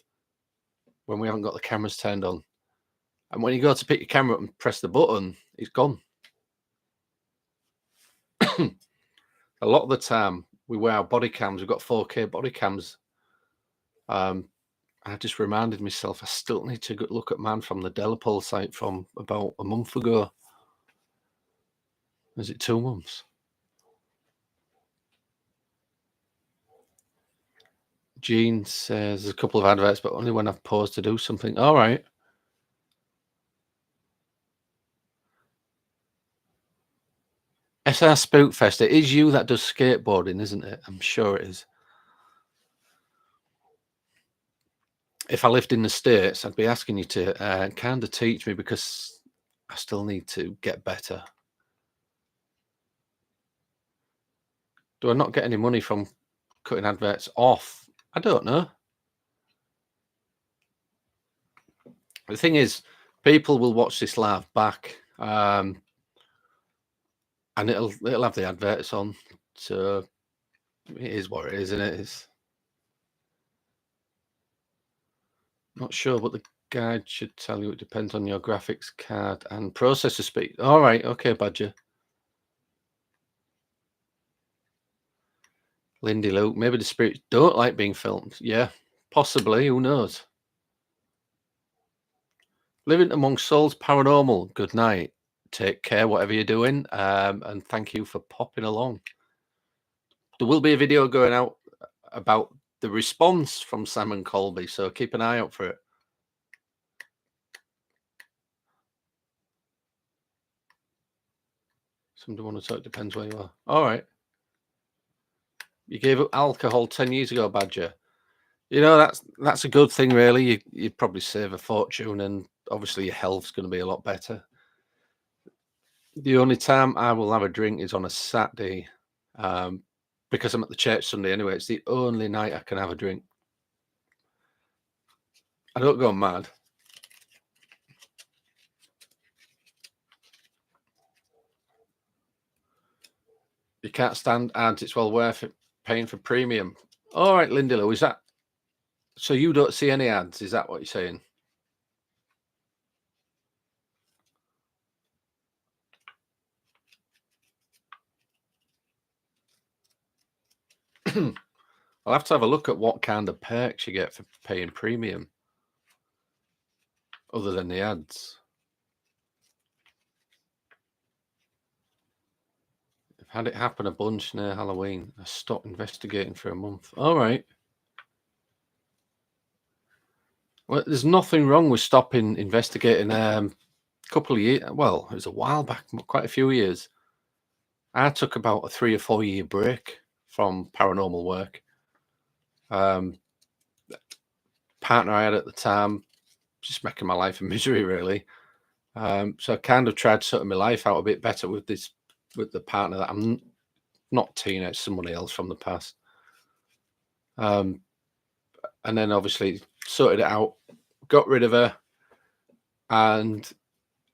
when we haven't got the cameras turned on. And when you go to pick your camera up and press the button, it's gone. A lot of the time we wear our body cams. We've got 4K body cams. I just reminded myself I still need to look at mine from the Delapole site from about a month ago. Is it 2 months? Jean says there's a couple of adverts, but only when I've paused to do something. All right. SR Spookfest. It is you that does skateboarding, isn't it? I'm sure it is. If I lived in the States, I'd be asking you to kind of teach me because I still need to get better. Do I not get any money from cutting adverts off? I don't know. The thing is, people will watch this live back, and it'll have the adverts on. So it is what it is, isn't it? It's not sure, but the guide should tell you it depends on your graphics card and processor speed. All right, okay, Badger. Lindy Luke, maybe the spirits don't like being filmed. Yeah, possibly. Who knows? Living amongst souls, paranormal. Good night. Take care, whatever you're doing, and thank you for popping along. There will be a video going out about the response from Simon Colby, so keep an eye out for it. Somebody want to talk? Depends where you are. All right. You gave up alcohol 10 years ago, Badger. You know, that's a good thing, really. You'd probably save a fortune, and obviously your health's going to be a lot better. The only time I will have a drink is on a Saturday, because I'm at the church Sunday anyway. It's the only night I can have a drink. I don't go mad. You can't stand ads. It's well worth it paying for premium. All right, Lindy Lou, is that so? You don't see any ads? Is that what you're saying? I'll have to have a look at what kind of perks you get for paying premium, other than the ads. I've had it happen a bunch near Halloween. I stopped investigating for a month. All right. Well, there's nothing wrong with stopping investigating. A couple of years, well, it was a while back, quite a few years. I took about a 3 or 4 year break from paranormal work. Partner I had at the time, just making my life a misery, really. So I kind of tried to sort my life out a bit better with the partner that I'm not teenage, somebody else from the past. And then obviously sorted it out, got rid of her, and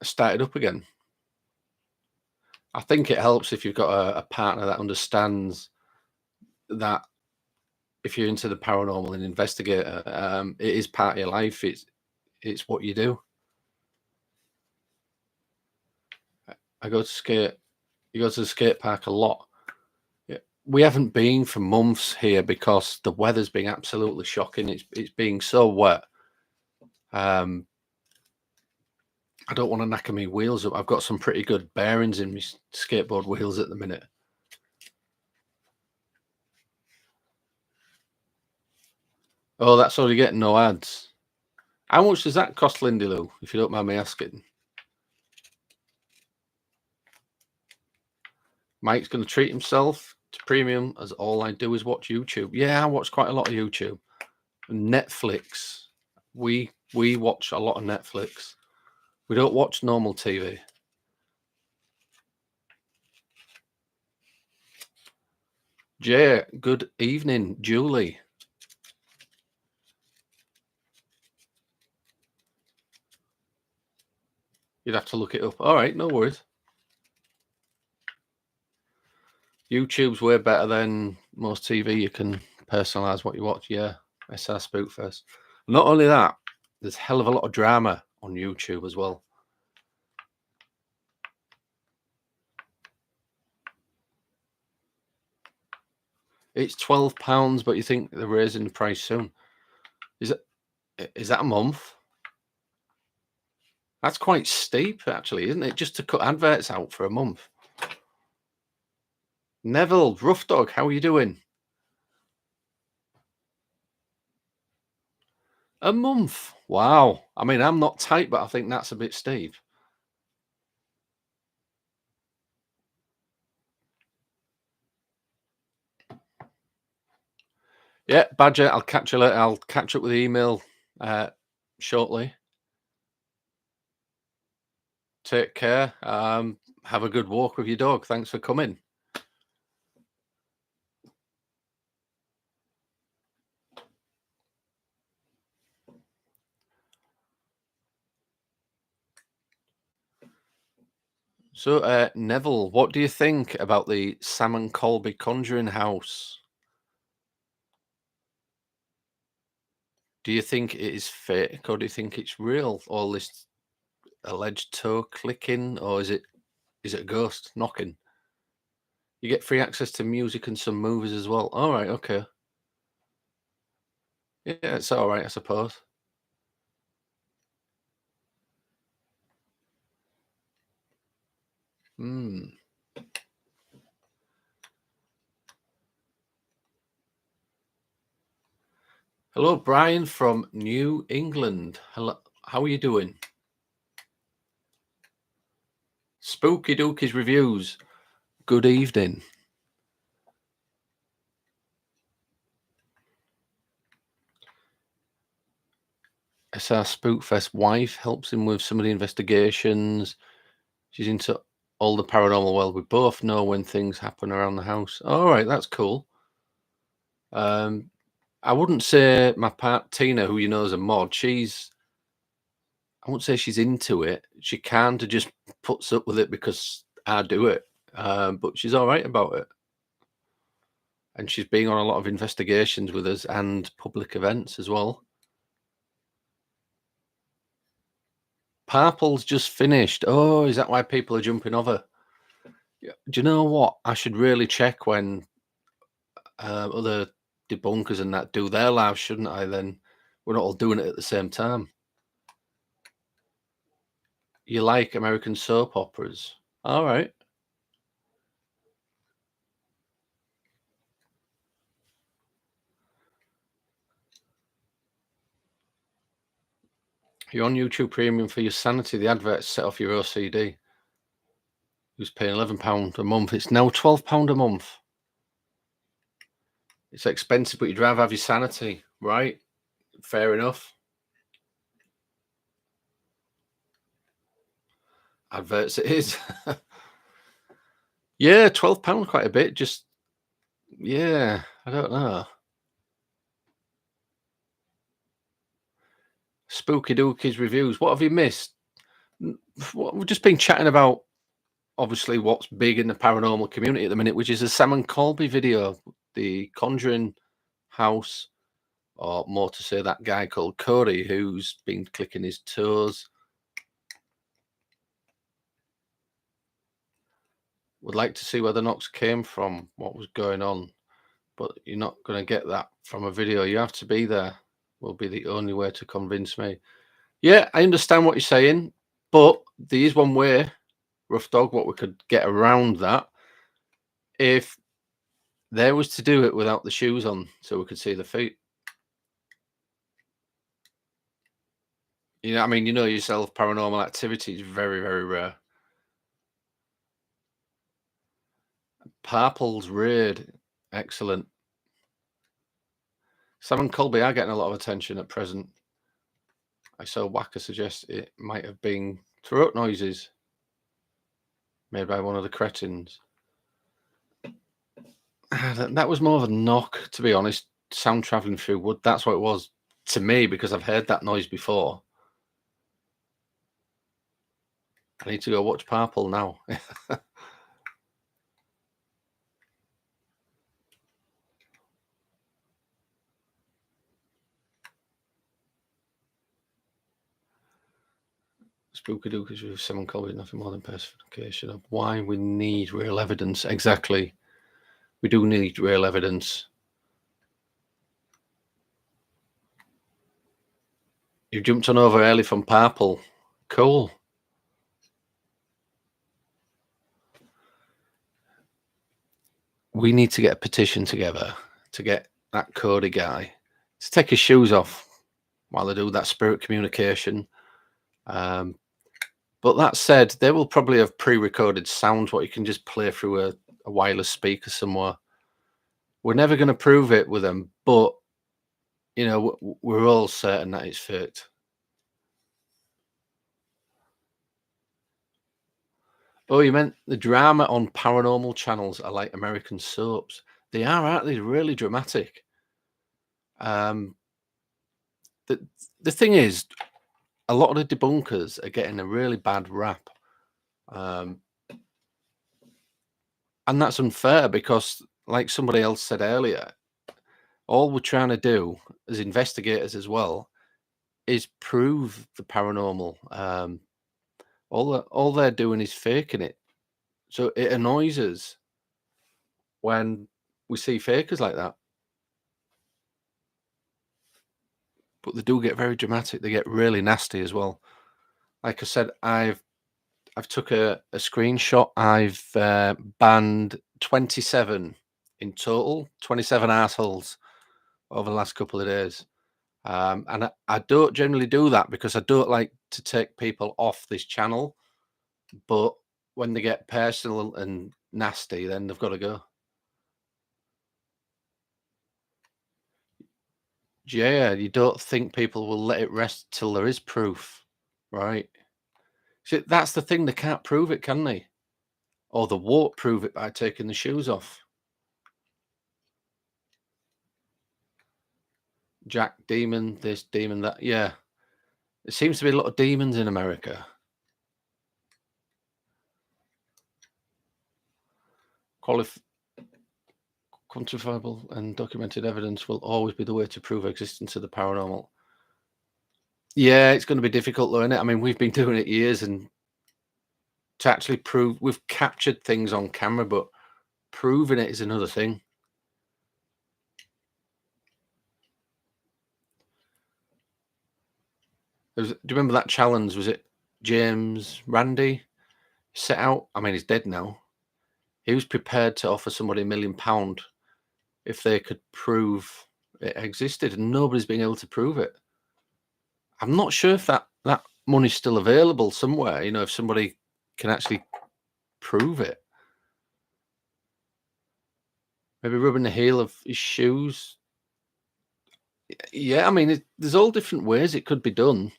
started up again. I think it helps if you've got a partner that understands that if you're into the paranormal and investigator, it is part of your life. It's what you do. I go to skate. You go to the skate park a lot. Yeah. We haven't been for months here because the weather's been absolutely shocking. It's being so wet. I don't want to knacker my wheels up. I've got some pretty good bearings in my skateboard wheels at the minute. Oh, that's already getting no ads. How much does that cost, Lindy Lou, if you don't mind me asking? Mike's going to treat himself to premium as all I do is watch YouTube. Yeah, I watch quite a lot of YouTube. Netflix. We watch a lot of Netflix. We don't watch normal TV. Jay, good evening. Julie. You'd have to look it up. All right, no worries. YouTube's way better than most TV. You can personalize what you watch. Yeah, SR Spookfest. Not only that, there's a hell of a lot of drama on YouTube as well. It's £12, but you think they're raising the price soon? Is that a month? That's quite steep, actually, isn't it? Just to cut adverts out for a month. Neville, Rough Dog, how are you doing? A month. Wow. I mean, I'm not tight, but I think that's a bit steep. Yeah, Badger, I'll catch you later. I'll catch up with the email shortly. Take care. Have a good walk with your dog. Thanks for coming. So, Neville, what do you think about the Sam Colby Conjuring House? Do you think it is fake, or do you think it's real? All this alleged toe clicking, or is it a ghost knocking? You get free access to music and some movies as well. All right, okay. Yeah, it's all right, I suppose. Hmm. Hello, Brian from New England. Hello, how are you doing? Spooky Dookies Reviews. Good evening. SR Spookfest wife helps him with some of the investigations. She's into all the paranormal world. We both know when things happen around the house. All right, that's cool. I wouldn't say my part Tina, who you know is a mod, I wouldn't say she's into it. She kind of just puts up with it because I do it. But she's all right about it. And she's been on a lot of investigations with us and public events as well. Purple's just finished. Oh, is that why people are jumping over? Yeah. Do you know what? I should really check when other debunkers and that do their lives, shouldn't I? Then we're not all doing it at the same time. You like American soap operas? All right. You're on YouTube Premium for your sanity. The adverts set off your OCD. Who's paying £11 a month? It's now £12 a month. It's expensive, but you'd rather have your sanity, right? Fair enough. Adverts it is. Yeah, £12 quite a bit. Just yeah, I don't know. Spooky Dookies reviews. What have you missed? We've just been chatting about obviously what's big in the paranormal community at the minute, which is a Sam and Colby video, the Conjuring house, or more to say, that guy called Cody who's been clicking his toes. Would like to see where the knocks came from, what was going on, but you're not going to get that from a video. You have to be there. Will be the only way to convince me. Yeah, I understand what you're saying, but there is one way, Rough Dog, what we could get around that if there was to do it without the shoes on, so we could see the feet. You know, I mean, you know yourself, paranormal activity is very, very rare. Purple's Raid, excellent. Sam and Colby are getting a lot of attention at present. I saw Wacker suggest it might have been throat noises made by one of the cretins. That was more of a knock, to be honest. Sound traveling through wood. That's what it was to me because I've heard that noise before. I need to go watch Parple now. Spooky Dookies with 7 colors, nothing more than personification of why we need real evidence. Exactly. We do need real evidence. You jumped on over early from Parple. Cool. We need to get a petition together to get that Cody guy to take his shoes off while they do that spirit communication. But that said, they will probably have pre-recorded sounds what you can just play through a wireless speaker somewhere. We're never going to prove it with them, but we're all certain that it's faked. Oh, you meant the drama on paranormal channels are like American soaps. They are, aren't they? Really dramatic. The the thing is, a lot of the debunkers are getting a really bad rap, and that's unfair because, like somebody else said earlier, all we're trying to do as investigators as well is prove the paranormal. All they're doing is faking it, so it annoys us when we see fakers like that. But they do get very dramatic. They get really nasty as well. Like I said, I've took a screenshot. I've banned 27 in total, 27 assholes over the last couple of days. And I don't generally do that because I don't like to take people off this channel. But when they get personal and nasty, then they've got to go. Yeah, you don't think people will let it rest till there is proof, right? See, that's the thing. They can't prove it, can they? Or they won't prove it by taking the shoes off. Jack demon, this demon, that. Yeah, there seems to be a lot of demons in America. Quantifiable and documented evidence will always be the way to prove existence of the paranormal. Yeah, it's going to be difficult, though, isn't it? I mean, we've been doing it years, and to actually prove we've captured things on camera, but proving it is another thing. Do you remember that challenge? Was it James Randi set out? I mean, he's dead now. He was prepared to offer somebody £1 million if they could prove it existed, and nobody's been able to prove it. I'm not sure if that money's still available somewhere. If somebody can actually prove it. Maybe rubbing the heel of his shoes. Yeah, I mean, there's all different ways it could be done.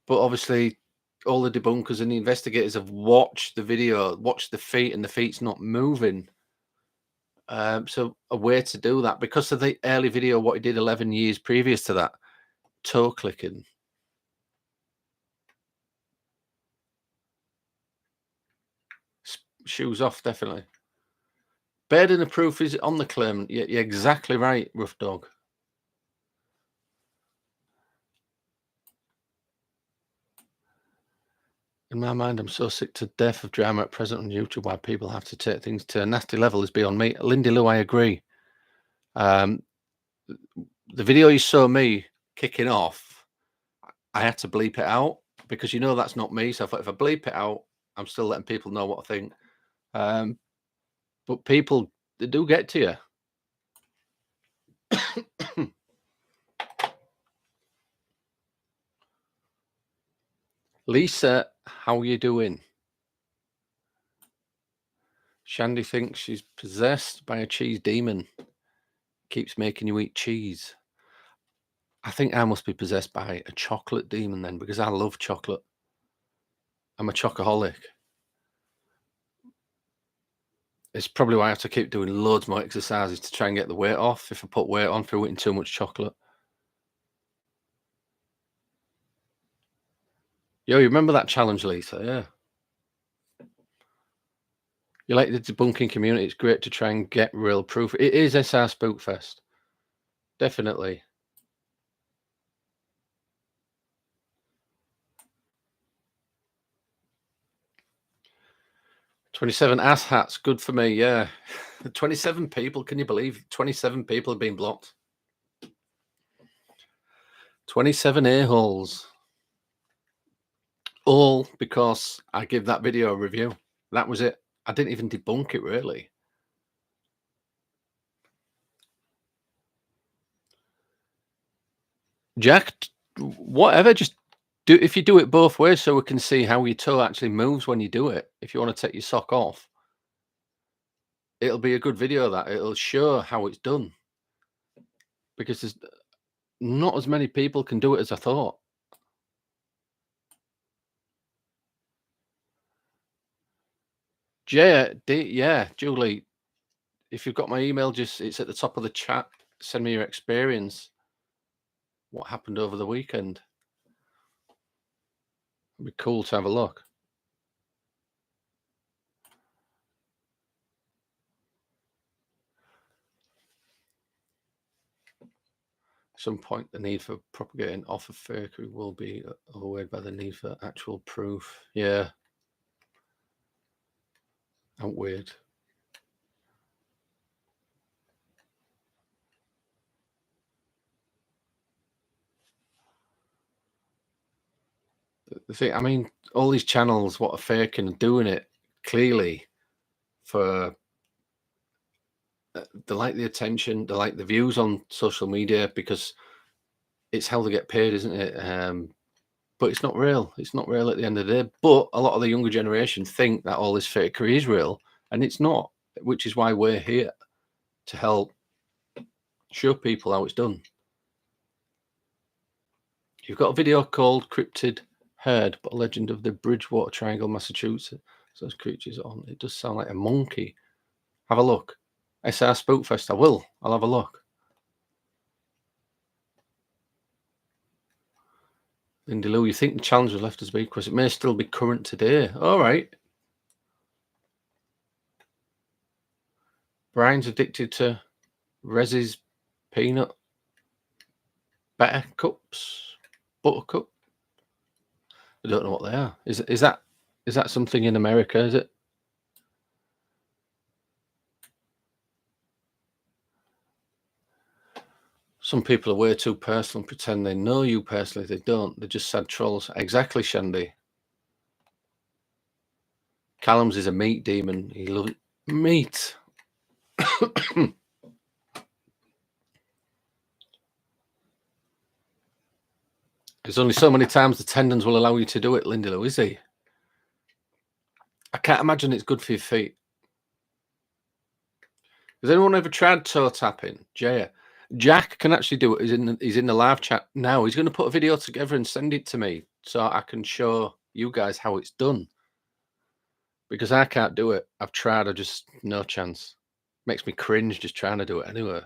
But obviously, all the debunkers and the investigators have watched the video, watched the feet, and the feet's not moving. So a way to do that, because of the early video, what he did 11 years previous to that, toe clicking. Shoes off, definitely. Burden of proof is on the claimant. You're exactly right, Rough Dog. In my mind, I'm so sick to death of drama at present on YouTube. Why people have to take things to a nasty level is beyond me. Lindy Lou, I agree. The video you saw me kicking off, I had to bleep it out because that's not me. So if I bleep it out, I'm still letting people know what I think. But people, they do get to you. Lisa, how you doing? Shandy thinks she's possessed by a cheese demon. Keeps making you eat cheese. I think I must be possessed by a chocolate demon then, because I love chocolate. I'm a chocoholic. It's probably why I have to keep doing loads more exercises to try and get the weight off if I put weight on through eating too much chocolate. Yo, you remember that challenge, Lisa? Yeah. You like the debunking community. It's great to try and get real proof. It is SR Spookfest. Definitely. "27 ass hats, good for me." Yeah. 27 people. Can you believe 27 people have been blocked? 27 a-holes. All because I give that video a review. That was it. I didn't even debunk it, really. Jack, whatever, just do, if you do it both ways so we can see how your toe actually moves when you do it. If you want to take your sock off, it'll be a good video. That it'll show how it's done, because there's not as many people can do it as I thought. Yeah, Julie, if you've got my email, just it's at the top of the chat. Send me your experience. What happened over the weekend? It'd be cool to have a look. At some point, the need for propagating off of fakery will be overweighed by the need for actual proof. Yeah, and weird. The thing, I mean, all these channels, what are faking and doing it clearly for they like the attention, they like the views on social media because it's how they get paid, isn't it? But it's not real. It's not real at the end of the day. But a lot of the younger generation think that all this fakery is real, and it's not. Which is why we're here to help show people how it's done. You've got a video called "Cryptid Herd," but a legend of the Bridgewater Triangle, Massachusetts. So those creatures on. It does sound like a monkey. Have a look. SR Spookfest. I will. I'll have a look. Lindy Lou, you think the challenge was left as big because it may still be current today. All right. Brian's addicted to Rez's peanut buttercup. I don't know what they are. Is that something in America? Is it? Some people are way too personal and pretend they know you personally. They don't. They're just sad trolls. Exactly, Shandy. Callum's is a meat demon. He loves meat. There's only so many times the tendons will allow you to do it, Lindy Lou, is he? I can't imagine it's good for your feet. Has anyone ever tried toe tapping? Jaya. Jack can actually do it. He's in the live chat now. He's going to put a video together and send it to me so I can show you guys how it's done. Because I can't do it. I've tried. I just no chance. Makes me cringe just trying to do it anyway.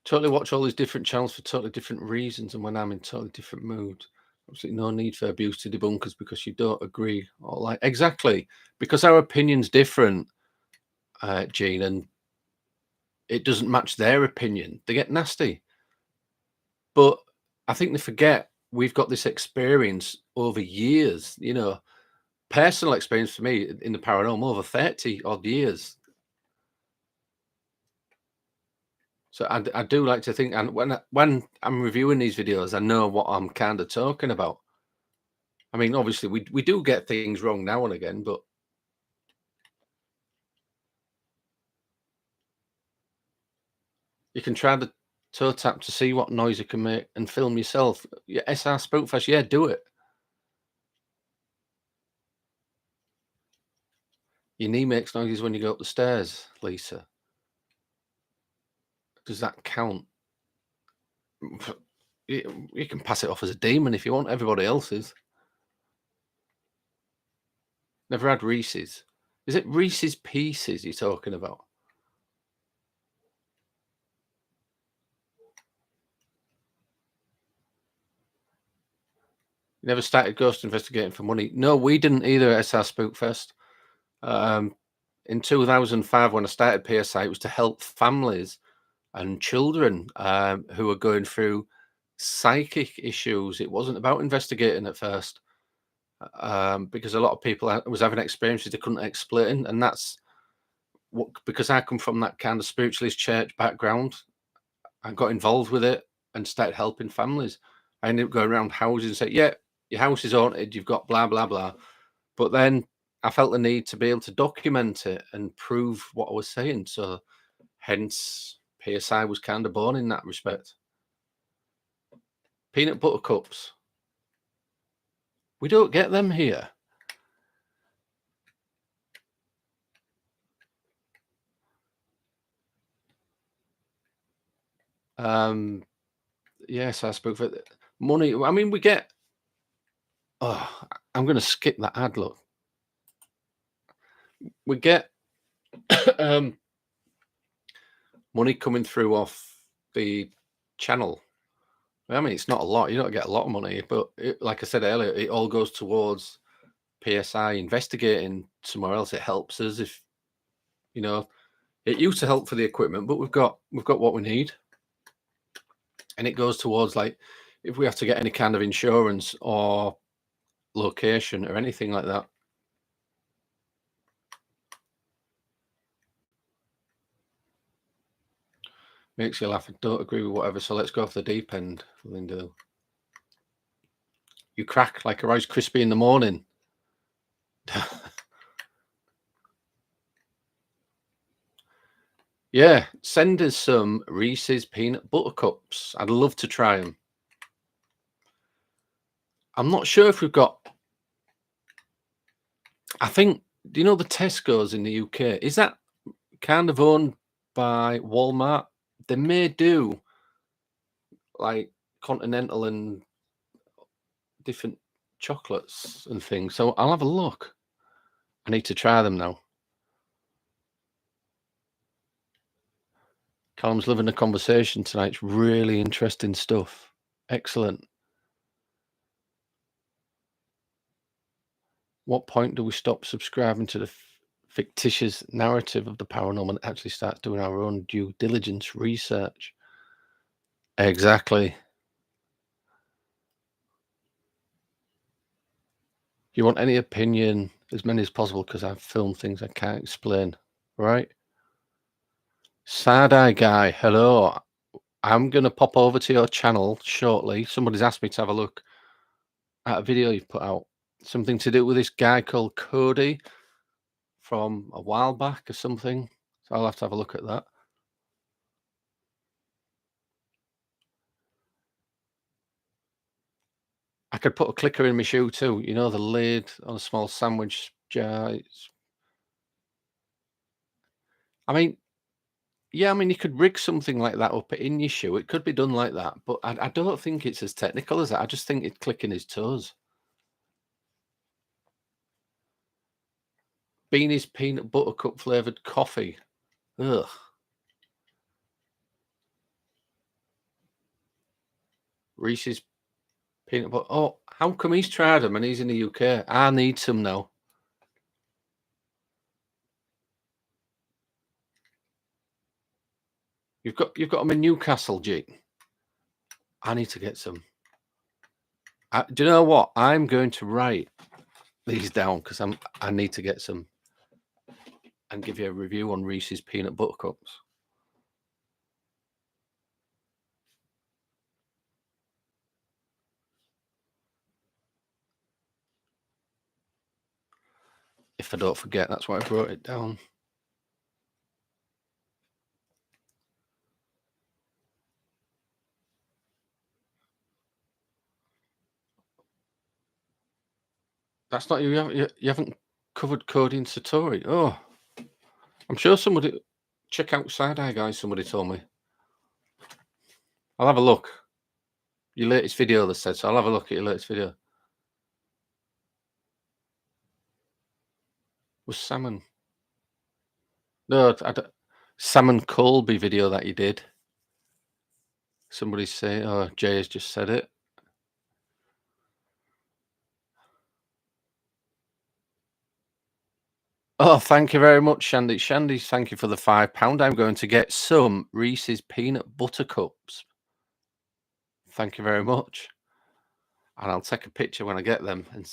Totally watch all these different channels for totally different reasons, and when I'm in totally different moods. Absolutely no need for abuse to debunkers because you don't agree or like exactly because our opinion's different, Gene, and it doesn't match their opinion. They get nasty. But I think they forget we've got this experience over years, personal experience for me in the paranormal over 30 odd years. So I do like to think, and when I'm reviewing these videos, I know what I'm kind of talking about. I mean, obviously, we do get things wrong now and again, but you can try the toe tap to see what noise you can make and film yourself. Yeah, SR Spookfest, yeah, do it. Your knee makes noises when you go up the stairs, Lisa. Does that count? You can pass it off as a demon if you want. Everybody else is. Never had Reese's. Is it Reese's Pieces you're talking about? Never started ghost investigating for money. No, we didn't either at SR Spookfest. Um, in 2005, when I started PSI, it was to help families and children who were going through psychic issues. It wasn't about investigating at first, because a lot of people was having experiences they couldn't explain, and that's what, because I come from that kind of spiritualist church background. I got involved with it and started helping families. I ended up going around houses and say, "Yeah, your house is haunted. You've got blah blah blah." But then I felt the need to be able to document it and prove what I was saying. So hence PSI was kind of born in that respect. Peanut butter cups. We don't get them here. Yes, I spoke for money. I mean, we get. Oh, I'm going to skip that ad. Look, we get um, money coming through off the channel. I mean, it's not a lot. You don't get a lot of money, but like I said earlier, it all goes towards PSI investigating somewhere else. It helps us if you know. It used to help for the equipment, but we've got what we need, and it goes towards like if we have to get any kind of insurance or location or anything like that. Makes you laugh. I don't agree with whatever. So let's go off the deep end, Linda. You crack like a Rice Krispie in the morning. Yeah, send us some Reese's peanut butter cups. I'd love to try them. I'm not sure if we've got. I think. Do you know the Tesco's in the UK? Is that kind of owned by Walmart? They may do like continental and different chocolates and things. So I'll have a look. I need to try them now. Callum's loving the conversation tonight. It's really interesting stuff. Excellent. What point do we stop subscribing to the fictitious narrative of the paranormal and actually start doing our own due diligence research? Exactly. You want any opinion, as many as possible, because I've filmed things I can't explain. Right? Sad Eye Guy, hello. I'm going to pop over to your channel shortly. Somebody's asked me to have a look at a video you've put out. Something to do with this guy called Cody from a while back or something. So I'll have to have a look at that. I could put a clicker in my shoe too. You know, the lid on a small sandwich jar. I mean, yeah, I mean, you could rig something like that up in your shoe. It could be done like that, but I don't think it's as technical as that. I just think it's clicking his toes. Beanie's peanut butter cup flavored coffee. Ugh. Reese's peanut butter. Oh, how come he's tried them and he's in the UK? I need some now. You've got them in Newcastle, G. I need to get some. Do you know what? I'm going to write these down because I need to get some and give you a review on Reese's peanut butter cups. If I don't forget, that's why I wrote it down. That's not you haven't covered Cody and Satori. Oh, I'm sure somebody check out Side Eye Guys. Somebody told me. I'll have a look. Your latest video, they said. So I'll have a look at your latest video. Was salmon? No, salmon Colby video that you did. Somebody say, oh, Jay has just said it. Oh, thank you very much, Shandy. Shandy, thank you for the £5. I'm going to get some Reese's peanut butter cups. Thank you very much. And I'll take a picture when I get them and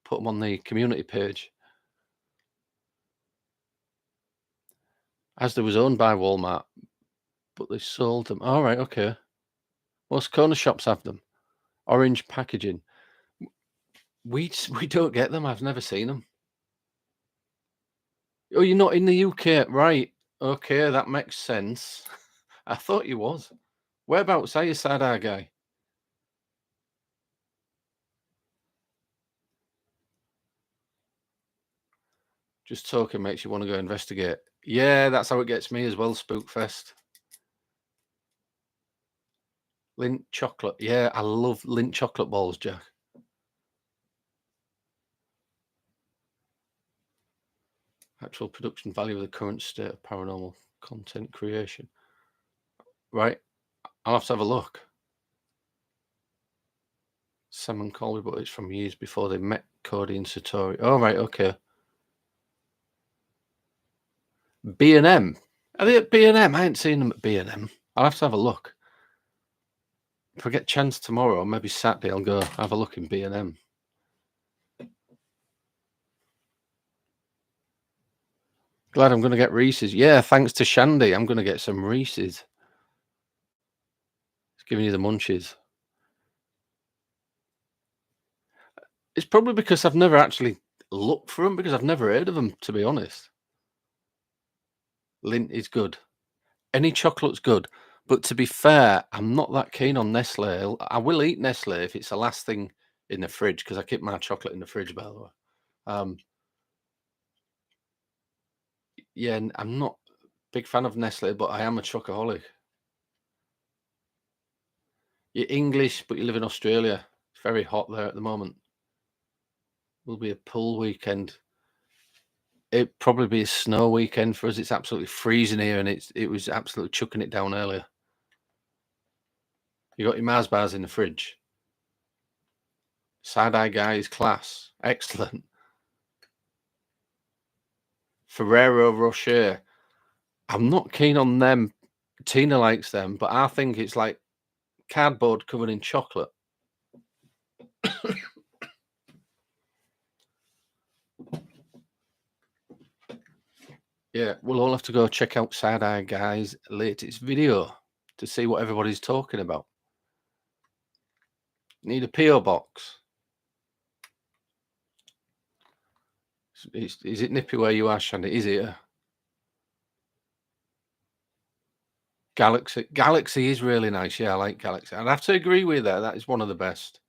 put them on the community page. Asda was owned by Walmart, but they sold them. All right, okay. Most corner shops have them. Orange packaging. We don't get them. I've never seen them. Oh, you're not in the UK, right? Okay, that makes sense. I thought you was. Whereabouts are you, side-eye guy? Just talking makes you want to go investigate. Yeah, that's how it gets me as well, Spookfest. Lint chocolate. Yeah, I love lint chocolate balls, Jack. Actual production value of the current state of paranormal content creation. Right. I'll have to have a look. Sam and Colby, but it's from years before they met Cody and Satori. Oh, right, okay. B&M. Are they at B&M? I ain't seen them at B&M. I'll have to have a look. If I get a chance tomorrow, or maybe Saturday, I'll go have a look in B&M. Glad I'm going to get Reese's. Yeah, thanks to Shandy, I'm going to get some Reese's. It's giving you the munchies. It's probably because I've never actually looked for them, because I've never heard of them, to be honest. Lint is good. Any chocolate's good. But to be fair, I'm not that keen on Nestle. I will eat Nestle if it's the last thing in the fridge, because I keep my chocolate in the fridge, by the way. Um, yeah, I'm not a big fan of Nestle, but I am a chocoholic. You're English, but you live in Australia. It's very hot there at the moment. Will be a pool weekend. It'd probably be a snow weekend for us. It's absolutely freezing here, and it was absolutely chucking it down earlier. You got your Mars bars in the fridge. Side-eye guys, class. Excellent. Ferrero Rocher. I'm not keen on them. Tina likes them, but I think it's like cardboard covered in chocolate. Yeah, we'll all have to go check out Side-eye Guy's latest video to see what everybody's talking about. Need a PO box. Is it nippy where you are, Shandy? Is it? Galaxy is really nice. Yeah, I like Galaxy. I'd have to agree with that. That is one of the best.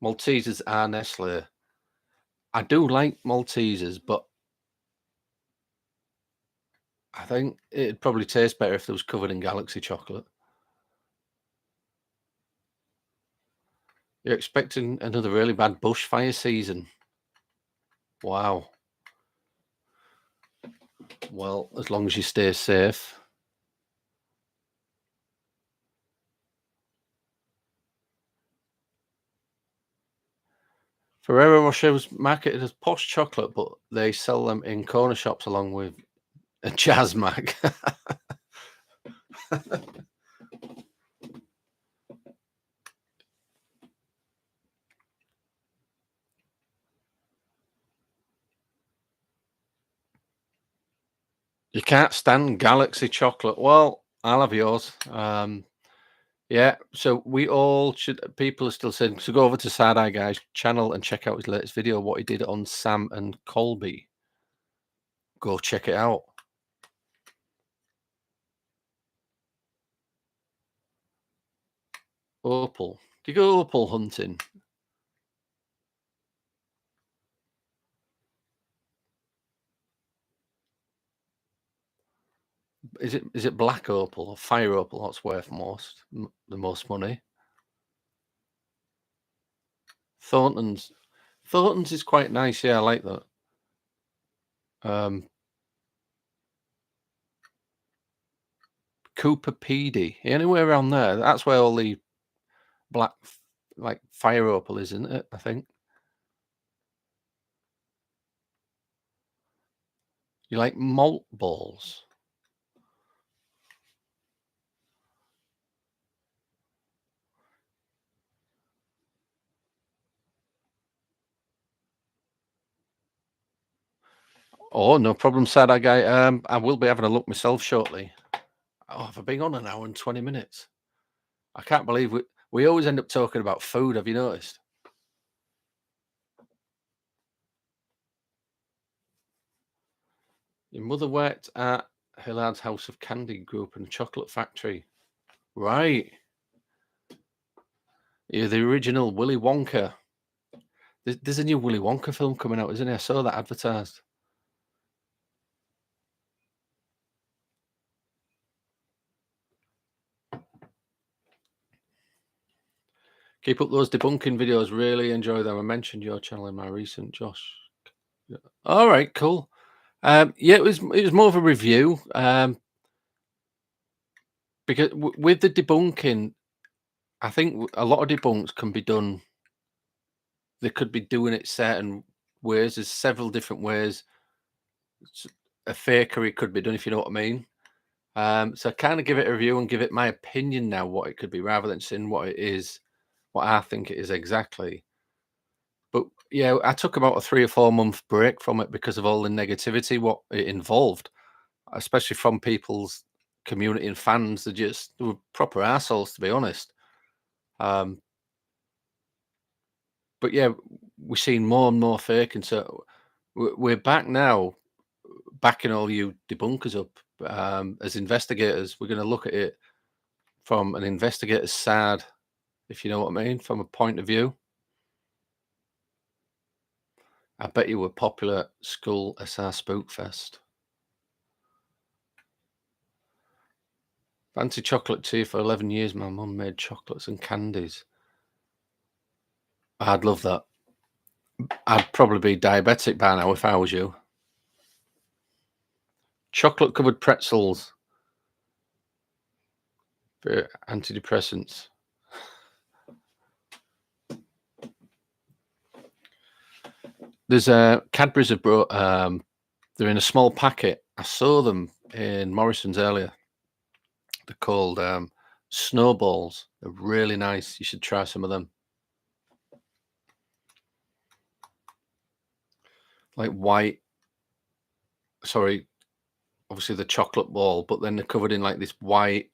Maltesers are Nestle. I do like Maltesers, but I think it'd probably taste better if it was covered in Galaxy chocolate. You're expecting another really bad bushfire season. Wow. Well, as long as you stay safe. Ferrero Rocher was marketed as posh chocolate, but they sell them in corner shops along with a jazz mag. You can't stand Galaxy chocolate. Well, I'll have yours. Yeah, so we all should. People are still saying, so go over to Sad Eye Guy's channel and check out his latest video, what he did on Sam and Colby. Go check it out. Opal. Do you go opal hunting? Is it black opal or fire opal that's worth the most money? Thornton's. Thornton's is quite nice. Yeah, I like that. Um, Cooper PD. Anywhere around there. That's where all the black, like fire opal is, isn't it? I think. You like malt balls? Oh, no problem, sad guy. I will be having a look myself shortly. Oh, have I been on an hour and 20 minutes? I can't believe we always end up talking about food. Have you noticed? Your mother worked at Hillard's House of Candy Group and Chocolate Factory. Right. You're the original Willy Wonka. There's a new Willy Wonka film coming out, isn't there? I saw that advertised. Keep up those debunking videos. Really enjoy them. I mentioned your channel in my recent Josh. Yeah. All right, cool. Yeah, it was more of a review. Because with the debunking, I think a lot of debunks can be done. They could be doing it certain ways. There's several different ways a fakery could be done, if you know what I mean. So I kind of give it a review and give it my opinion now what it could be, rather than saying what it is, what I think it is exactly. But yeah, I took about a 3 or 4 month break from it because of all the negativity what it involved, especially from people's community and fans. They were proper assholes, to be honest. Um, but yeah, we're seeing more and more fake, and so we're back now, backing all you debunkers up as investigators. We're going to look at it from an investigator's side, if you know what I mean, from a point of view. I bet you were popular school SR Spookfest. Fancy chocolate tea. For 11 years, my mum made chocolates and candies. I'd love that. I'd probably be diabetic by now if I was you. Chocolate covered pretzels for antidepressants. There's Cadbury's have brought. They're in a small packet. I saw them in Morrison's earlier. They're called snowballs. They're really nice. You should try some of them. Like white. Sorry, obviously the chocolate ball, but then they're covered in like this white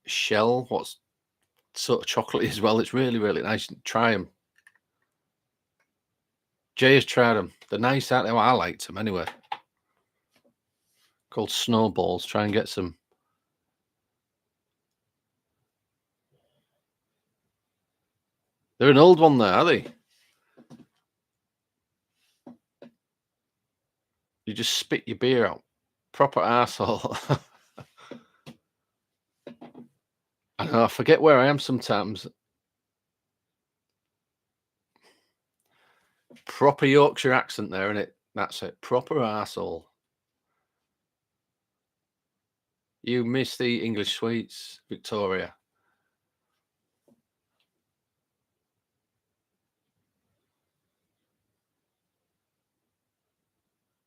shell. What's sort of chocolatey as well. It's really, really nice. Try them. Jay has tried them. They're nice, aren't they? Well, I liked them anyway. Called snowballs. Try and get some. They're an old one there, are they? You just spit your beer out. Proper arsehole. I know, I forget where I am sometimes. Proper Yorkshire accent there, innit? That's it. Proper arsehole. You miss the English sweets, Victoria.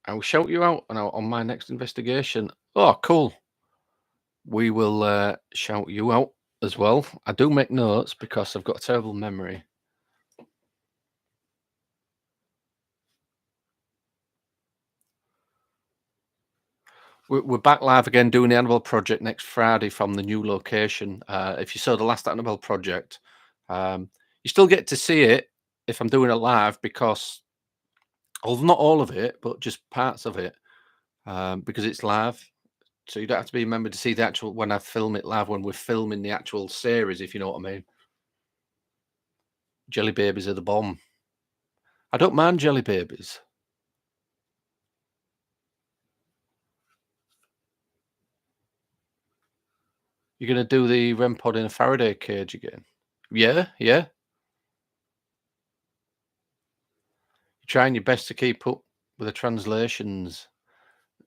I will shout you out on my next investigation. Oh, cool. We will shout you out as well. I do make notes because I've got a terrible memory. We're back live again doing the Annabelle Project next Friday from the new location. If you saw the last Annabelle Project, you still get to see it if I'm doing it live because, well, not all of it, but just parts of it, because it's live. So you don't have to be a member to see the actual when I film it live, when we're filming the actual series, if you know what I mean. Jelly babies are the bomb. I don't mind jelly babies. You're gonna do the REM pod in a Faraday cage again? Yeah, yeah. You're trying your best to keep up with the translations.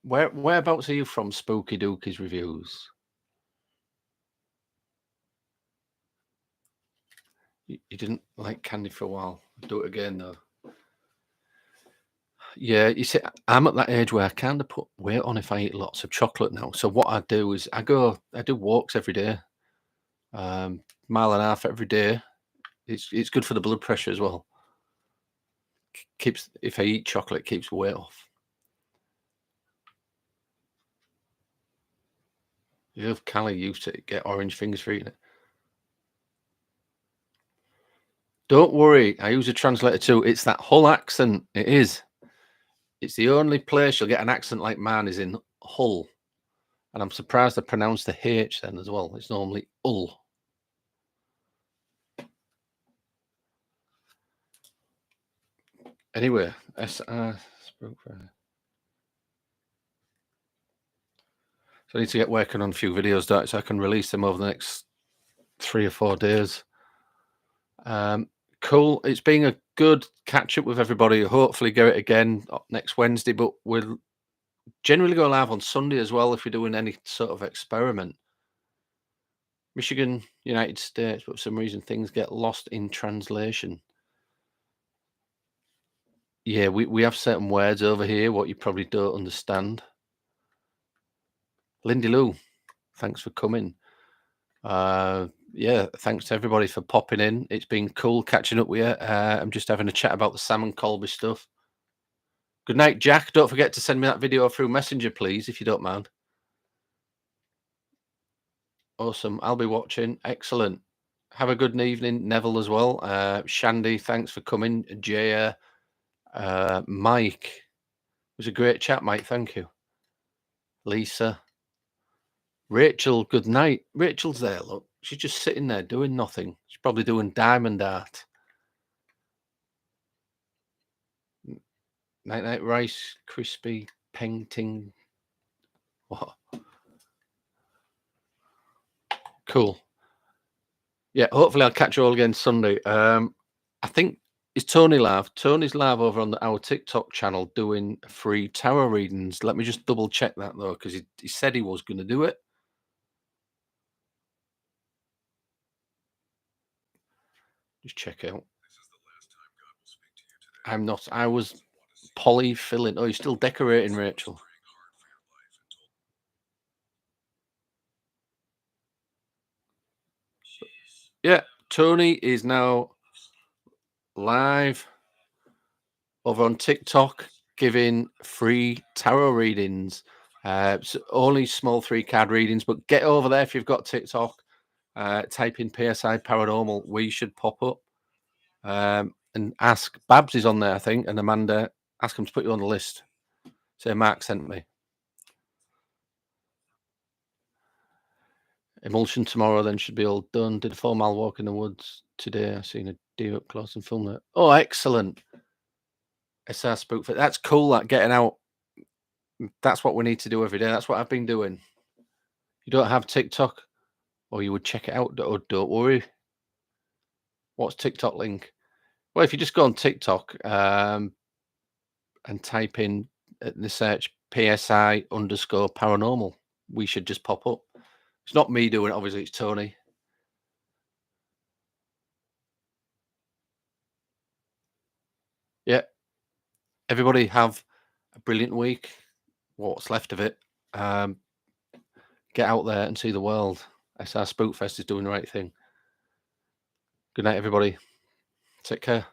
Whereabouts are you from, Spooky Dookie's reviews? You didn't like candy for a while. Do it again though. Yeah, you see, I'm at that age where I kind of put weight on if I eat lots of chocolate now. So what I do is I do walks every day, mile and a half every day. It's good for the blood pressure as well. Keeps if I eat chocolate, it keeps weight off. If Callie used to get orange fingers for eating it. Don't worry, I use a translator too. It's that Hull accent. It is. It's the only place you'll get an accent like mine is in Hull. And I'm surprised I pronounced the H then as well. It's normally Hull. Anyway, spoke for. So I need to get working on a few videos, don't I, so I can release them over the next 3 or 4 days. Cool. It's been a good catch up with everybody. Hopefully, go it again next Wednesday, but we'll generally go live on Sunday as well if we're doing any sort of experiment. Michigan, United States, but for some reason things get lost in translation. Yeah, we have certain words over here what you probably don't understand. Lindy Lou, thanks for coming. Yeah, thanks to everybody for popping in. It's been cool catching up with you. I'm just having a chat about the Salmon Colby stuff. Good night, Jack. Don't forget to send me that video through Messenger, please, if you don't mind. Awesome. I'll be watching. Excellent. Have a good evening, Neville, as well. Shandy, thanks for coming. Jaya, Mike. It was a great chat, Mike. Thank you. Lisa. Rachel, good night. Rachel's there, look. She's just sitting there doing nothing. She's probably doing diamond art. Night night rice, crispy painting. What? Cool. Yeah, hopefully I'll catch you all again Sunday. I think is Tony live? Tony's live over on our TikTok channel doing free tarot readings. Let me just double check that though, because he said he was going to do it. Just check out. I'm not. I was polyfilling. Oh, you're still decorating, Rachel. Yeah, Tony is now live over on TikTok giving free tarot readings. So only small 3 card readings, but get over there if you've got TikTok. Type in PSI Paranormal. We should pop up. And ask. Babs is on there, I think, and Amanda. Ask them to put you on the list. Say Mark sent me. Emulsion tomorrow, then should be all done. Did a 4 mile walk in the woods today. I seen a deer up close and filmed it. Oh, excellent. SR Spook. That's cool. That getting out. That's what we need to do every day. That's what I've been doing. You don't have TikTok, or you would check it out. Or don't worry. What's TikTok link? Well, if you just go on TikTok and type in the search PSI_paranormal, we should just pop up. It's not me doing it, obviously, it's Tony. Yeah. Everybody have a brilliant week. What's left of it. Get out there and see the world. SR Spookfest is doing the right thing. Good night, everybody. Take care.